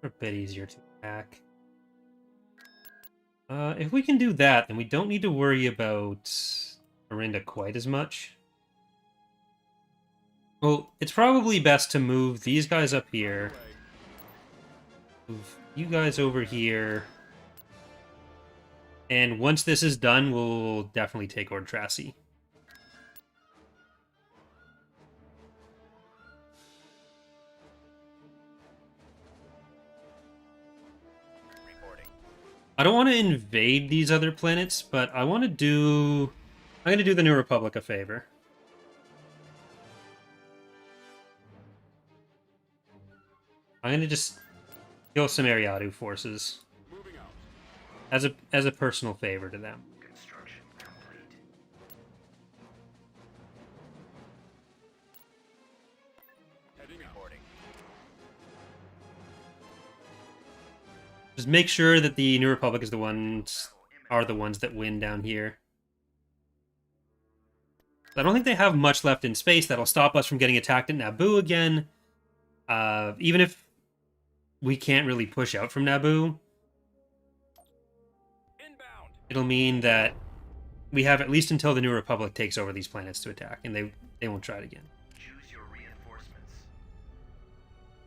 A bit easier to attack. If we can do that, then we don't need to worry about Arinda quite as much. Well, it's probably best to move these guys up here. Move you guys over here. And once this is done, we'll definitely take Odryssi.
Reporting.
I don't want to invade these other planets, but I want to do... I'm going to do the New Republic a favor. I'm going to just kill some Ariadu forces
Moving out.
as a personal favor to them.
Construction complete.
Heading out.
Reporting.
Just make sure that the New Republic is the ones that win down here. I don't think they have much left in space that'll stop us from getting attacked at Naboo again. Even if we can't really push out from Naboo,
Inbound.
it'll mean that we have at least until the New Republic takes over these planets to attack, and they won't try it again.
Choose your reinforcements.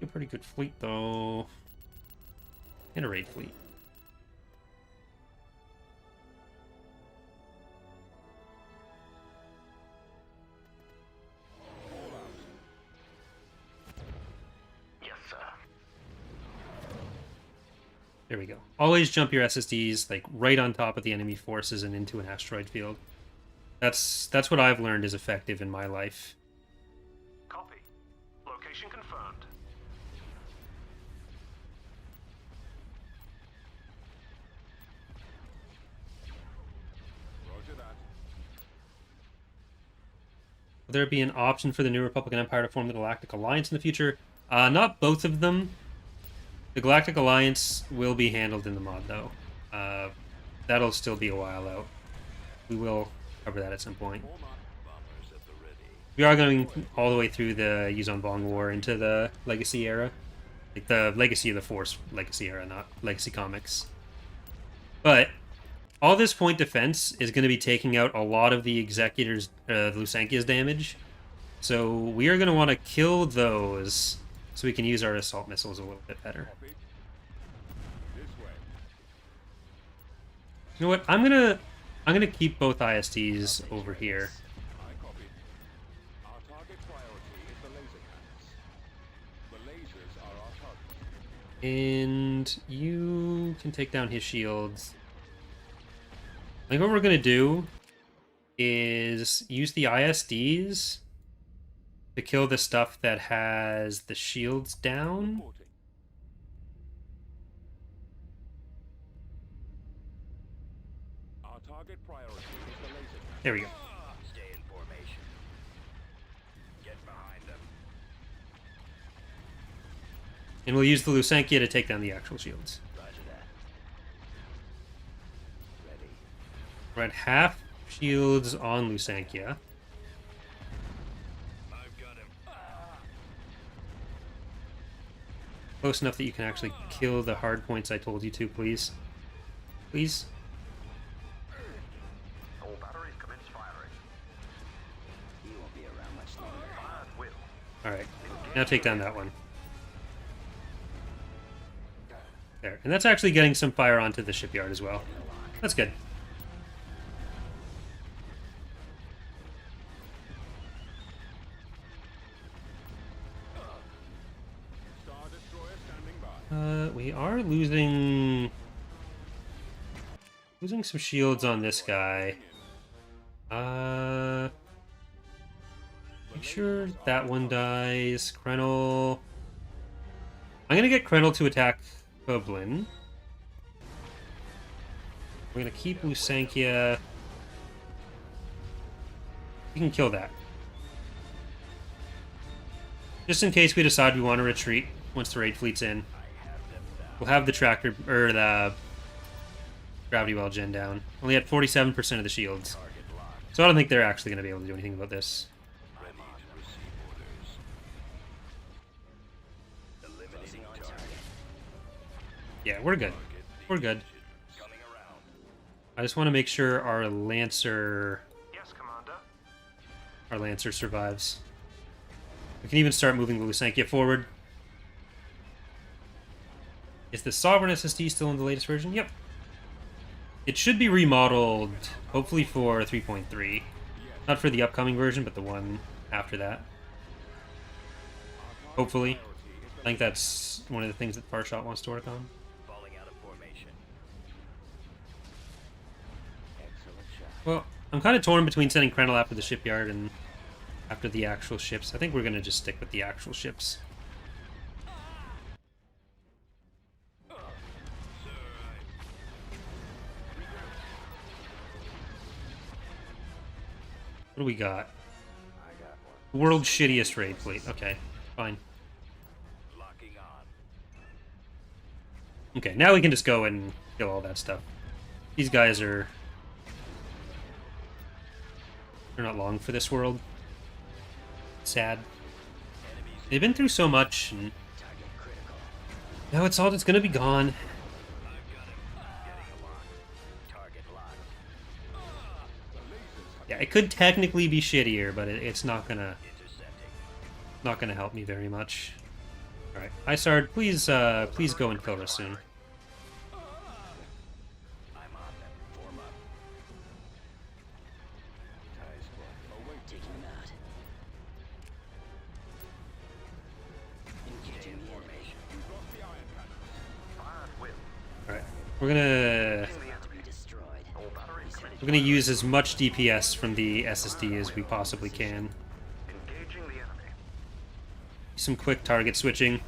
A pretty good fleet, though. And a raid fleet.
Yes, sir.
There we go. Always jump your SSDs like right on top of the enemy forces and into an asteroid field. That's what I've learned is effective in my life.
Copy. Location confirmed.
Roger that.
Will there be an option for the New Republican Empire to form the Galactic Alliance in the future? Not both of them. The Galactic Alliance will be handled in the mod, though. That'll still be a while out. We will cover that at some point. We are going all the way through the Yuzon Vong War into the Legacy era. Like the Legacy of the Force Legacy era, not Legacy Comics. But all this point defense is going to be taking out a lot of the Executor's, Lusankia's damage. So we are going to want to kill those so we can use our assault missiles a little bit better. You know what? I'm gonna keep both ISTs over here.
I copy. Our target priority is the laser cannons. The lasers are our target.
And you can take down his shields. I think what we're gonna do is use the ISDs to kill the stuff that has the shields down.
Reporting. Our target priority is the laser cannon.
There we go.
Stay in formation. Get behind them.
And we'll use the Lusankia to take down the actual shields.
Roger that. Ready.
We're at half shields on Lusankia.
I've got him.
Close enough that you can actually kill the hard points I told you to, please. Please?
All batteries commence firing.
He won't be around much longer.
Fire at will.
Alright. Now take down that one. There. And that's actually getting some fire onto the shipyard as well. That's good.
Star Destroyer standing by.
We are losing some shields on this guy. Make sure that one dies. Krenel. I'm gonna get Krenel to attack Goblin. We're gonna keep Lusankia. You can kill that. Just in case we decide we want to retreat once the raid fleet's in. We'll have the tractor, or the gravity well gen down. Only at 47% of the shields. So I don't think they're actually going to be able to do anything about this.
Ready to receive orders. Eliminating target.
Yeah, we're good. We're good.
Coming around.
I just want to make sure our Lancer
Yes, Commander.
survives. We can even start moving the Lusankia forward. Is the Sovereign SSD still in the latest version? Yep. It should be remodeled, hopefully for 3.3. Not for the upcoming version, but the one after that. Hopefully. I think that's one of the things that Farshot wants to work on.
Falling out of formation. Excellent shot.
Well, I'm kind of torn between sending Krenel after the shipyard and after the actual ships. I think we're going to just stick with the actual ships. What do we got?
I got one.
World's shittiest raid fleet. Okay, fine.
Locking on.
Okay, now we can just go and kill all that stuff. These guys are... They're not long for this world. Sad. They've been through so much, and
Target critical.
now it's all just gonna be gone.
I've got him. Getting a lock. Target locked.
Yeah, it could technically be shittier, but it's not gonna
Intercepting.
help me very much. All right, Isard, please go and kill us soon.
I'm on them. Form up. Tie squad. Await. Taking them out. Engaging the formation.
We've lost the iron cannons.
Fire at will.
All right, we're gonna
To be destroyed.
All batteries commence.
we're gonna use as much DPS from the SSD as we possibly can.
Engaging the enemy.
Some quick target switching.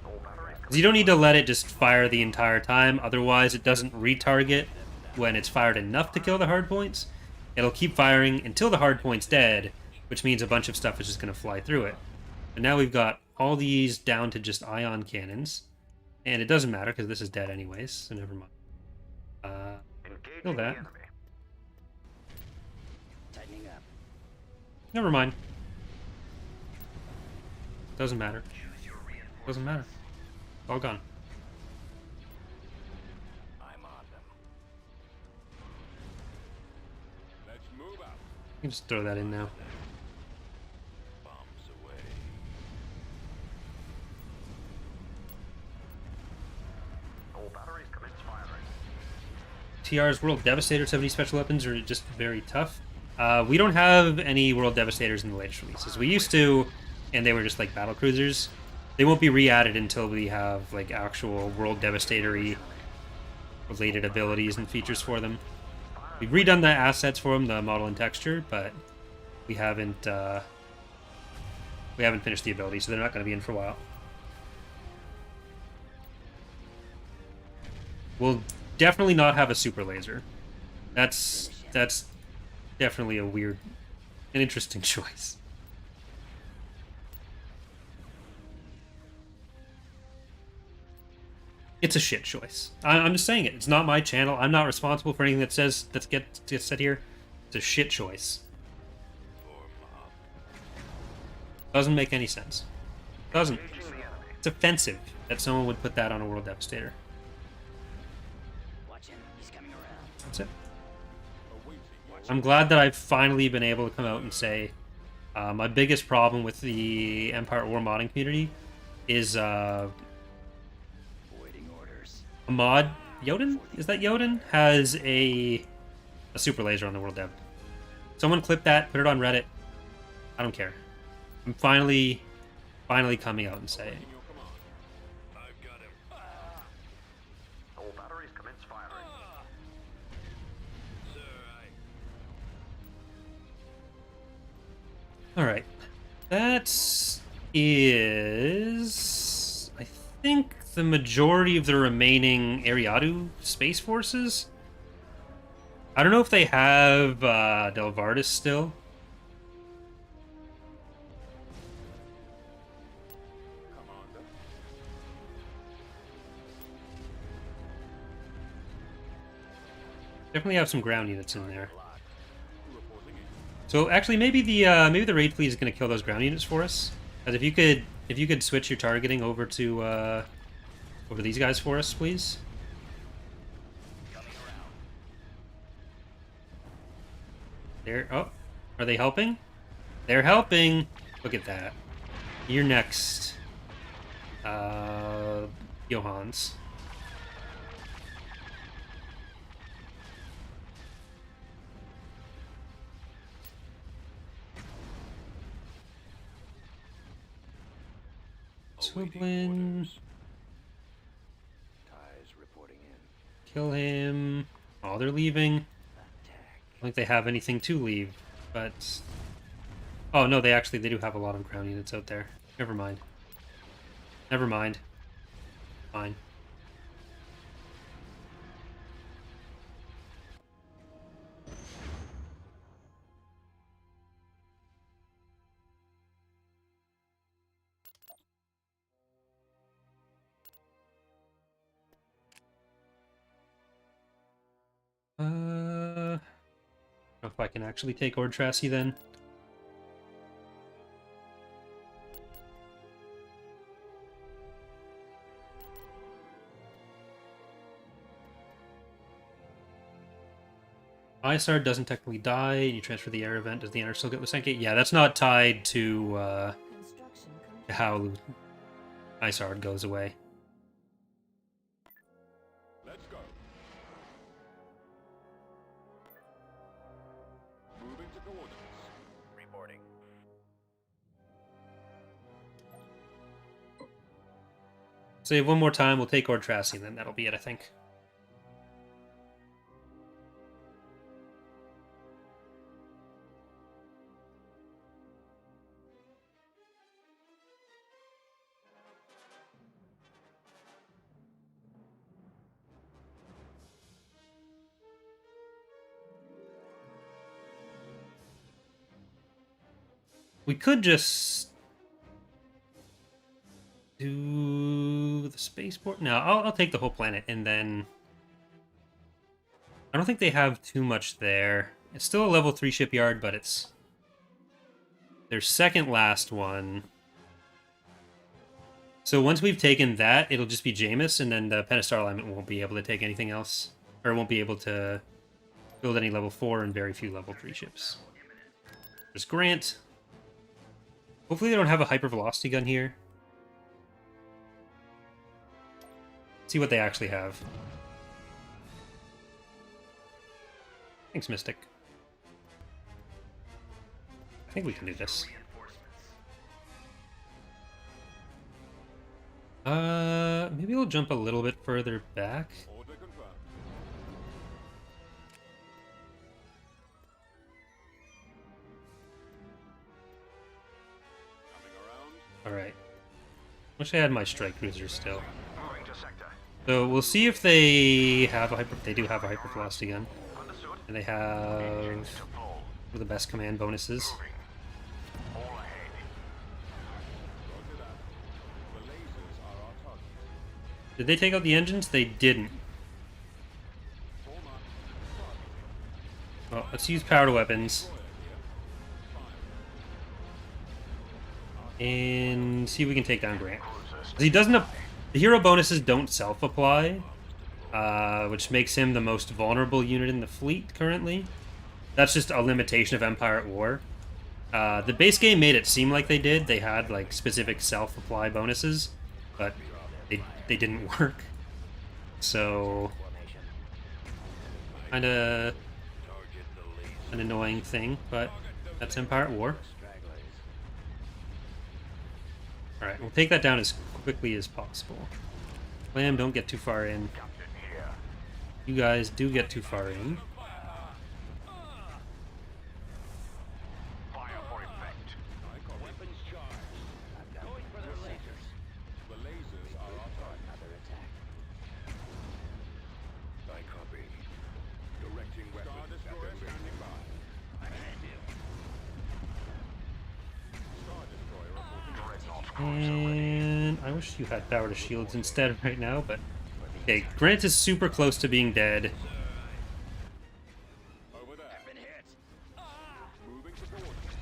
All batteries
'Cause you don't need to let it just fire the entire time, otherwise it doesn't retarget when it's fired enough to kill the hard points. It'll keep firing until the hard point's dead, which means a bunch of stuff is just going to fly through it. But now we've got all these down to just ion cannons, and it doesn't matter because this is dead anyways, so never mind.
Engaging
Kill
the
that.
enemy.
Tightening up.
Never mind. Doesn't matter. Doesn't matter. All gone.
I'm on them.
Let's move out.
You can just throw that in now.
Bombs away.
All batteries commence firing.
TR's World Devastators have any special weapons or just very tough? We don't have any World Devastators in the latest releases. We used to, and they were just like battle cruisers. They won't be re-added until we have like actual World Devastator-y related abilities and features for them. We've redone the assets for them, the model and texture, but we haven't finished the ability, so they're not going to be in for a while. We'll definitely not have a super laser. That's definitely an interesting choice. It's a shit choice. I'm just saying it. It's not my channel. I'm not responsible for anything that gets said here. It's a shit choice. Doesn't make any sense. Doesn't.
Engaging the enemy.
It's offensive that someone would put that on a World Devastator.
Watch him. He's coming around.
That's it.
Awaiting your
I'm glad that I've finally been able to come out and say my biggest problem with the Empire War modding community is
Waiting orders.
a mod. Yoden? Is that Yoden? Has a super laser on the World Dev. Someone clip that, put it on Reddit. I don't care. I'm finally coming out and saying.
your command.
I've got him.
All batteries commence firing.
It's alright.
Alright. That is, I think, the majority of the remaining Ariadu Space Forces. I don't know if they have Delvardis still.
Commander.
Definitely have some ground units in there.
Reporting in.
So actually, maybe the raid fleet is going to kill those ground units for us. Because if you could switch your targeting over to these guys for us, please. There. Oh, are they helping? They're helping. Look at that. You're next. Johans. Swiblin.
Ties reporting in.
Kill him. Oh, they're leaving.
Attack.
I don't think they have anything to leave, but... Oh, no, they do have a lot of ground units out there. Never mind. Never mind. Fine. I don't know if I can actually take Odryssi then. ISAR doesn't technically die, and you transfer the air event. Does the enter still get Lusenke? Yeah, that's not tied to
Construction complete.
how ISAR goes away.
Let's go. Moving to coordinates.
Reporting.
Save one more time, we'll take Odryssi, and then that'll be it, I think. We could just do the spaceport. No, I'll take the whole planet, and then I don't think they have too much there. It's still a level 3 shipyard, but it's their second last one. So once we've taken that, it'll just be Jameis, and then the Pentastar alignment won't be able to take anything else, or won't be able to build any level 4 and very few level 3 ships. There's Grant. Hopefully they don't have a hypervelocity gun here. Let's see what they actually have. Thanks, Mystic. I think we can do this. Maybe we'll jump a little bit further back.
Order confirmed. Coming around.
Alright. Wish I had my strike cruisers still.
Moving to sector.
So we'll see if they have a they do have a hypervelocity gun.
Understood.
And they have
Engines to full.
one of the best command bonuses.
Moving. All ahead.
Roger that. The lasers are our target.
Did they take out the engines? They didn't.
Form up. Targeting.
Well, let's use powered weapons. And see if we can take down Grant. He doesn't. The hero bonuses don't self-apply, which makes him the most vulnerable unit in the fleet currently. That's just a limitation of Empire at War. The base game made it seem like they did. They had like specific self-apply bonuses, but they didn't work. So, kind of an annoying thing, but that's Empire at War. Alright, we'll take that down as quickly as possible. Lamb, don't get too far in. You guys do get too far in.
Fire for effect.
Weapons charged. Going for the lasers.
The lasers are our target.
Another attack.
I copy. Directing weapons. Star Destroyer standing by. Star Destroyer reporting.
And I wish you had power to shields instead right now, but... Okay, Grant is super close to being dead.
Over there.
Been hit.
Moving to coordinates.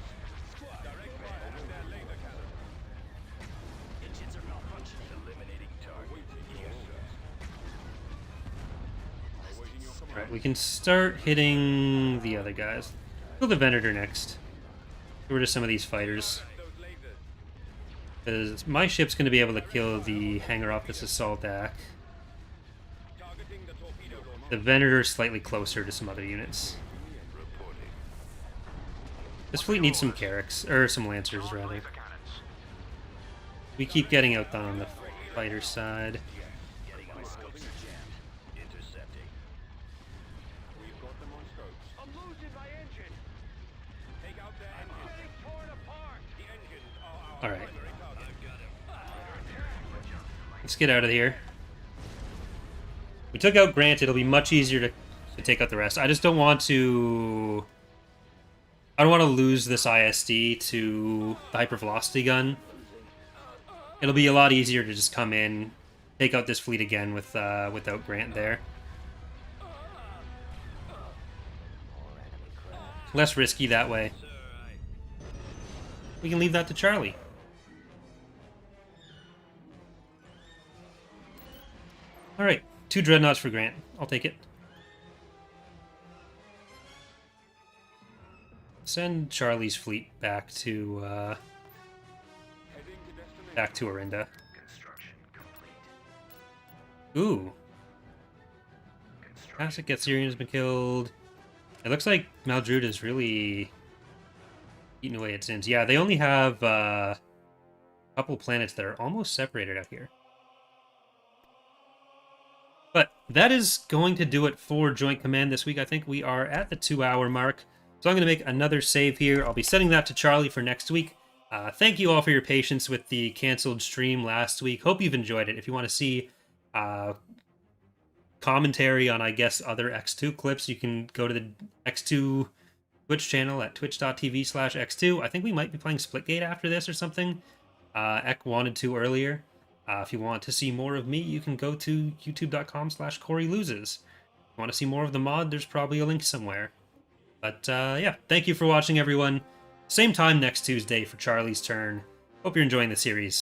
Direct fire at their laser cannon.
Engines are malfunctioning. Eliminating target.
Yes, sir. Awaiting your command.
Alright, we can start hitting the other guys. Kill the Venator next. Get rid of some of these fighters.
Those lasers.
Because my ship's going to be able to kill the hangar off this assault deck.
Targeting the torpedo door.
The Venator's slightly closer to some other units. This fleet needs some Carracks, or some Lancers rather.
Laser cannons.
We keep getting out on the fighter side.
Getting my scopes are jammed. Intercepting.
We've got them on scopes.
I'm losing my engine.
Take out their engines.
Getting torn apart.
The engines are our
Alright,
primary target.
let's get out of here. We took out Grant, it'll be much easier to take out the rest. I just don't want to... I don't want to lose this ISD to the hypervelocity gun. It'll be a lot easier to just come in, take out this fleet again with without Grant there. Less risky that way. We can leave that to Charlie. Alright, 2 dreadnoughts for Grant. I'll take it. Send Charlie's fleet back to
Heading to destination.
Arinda.
Construction complete.
Ooh. Classic Getsirian has been killed. It looks like Maldruda is really eating away at Sins. Yeah, they only have a couple planets that are almost separated out here. But that is going to do it for Joint Command this week. I think we are at the 2-hour mark. So I'm going to make another save here. I'll be sending that to Charlie for next week. Thank you all for your patience with the canceled stream last week. Hope you've enjoyed it. If you want to see commentary on, I guess, other EcksToo clips, you can go to the EcksToo Twitch channel at twitch.tv/EcksToo. I think we might be playing Splitgate after this or something. Eck wanted to earlier. If you want to see more of me, you can go to youtube.com/CoreyLoses. If you want to see more of the mod, there's probably a link somewhere. But yeah, thank you for watching, everyone. Same time next Tuesday for Charlie's turn. Hope you're enjoying the series.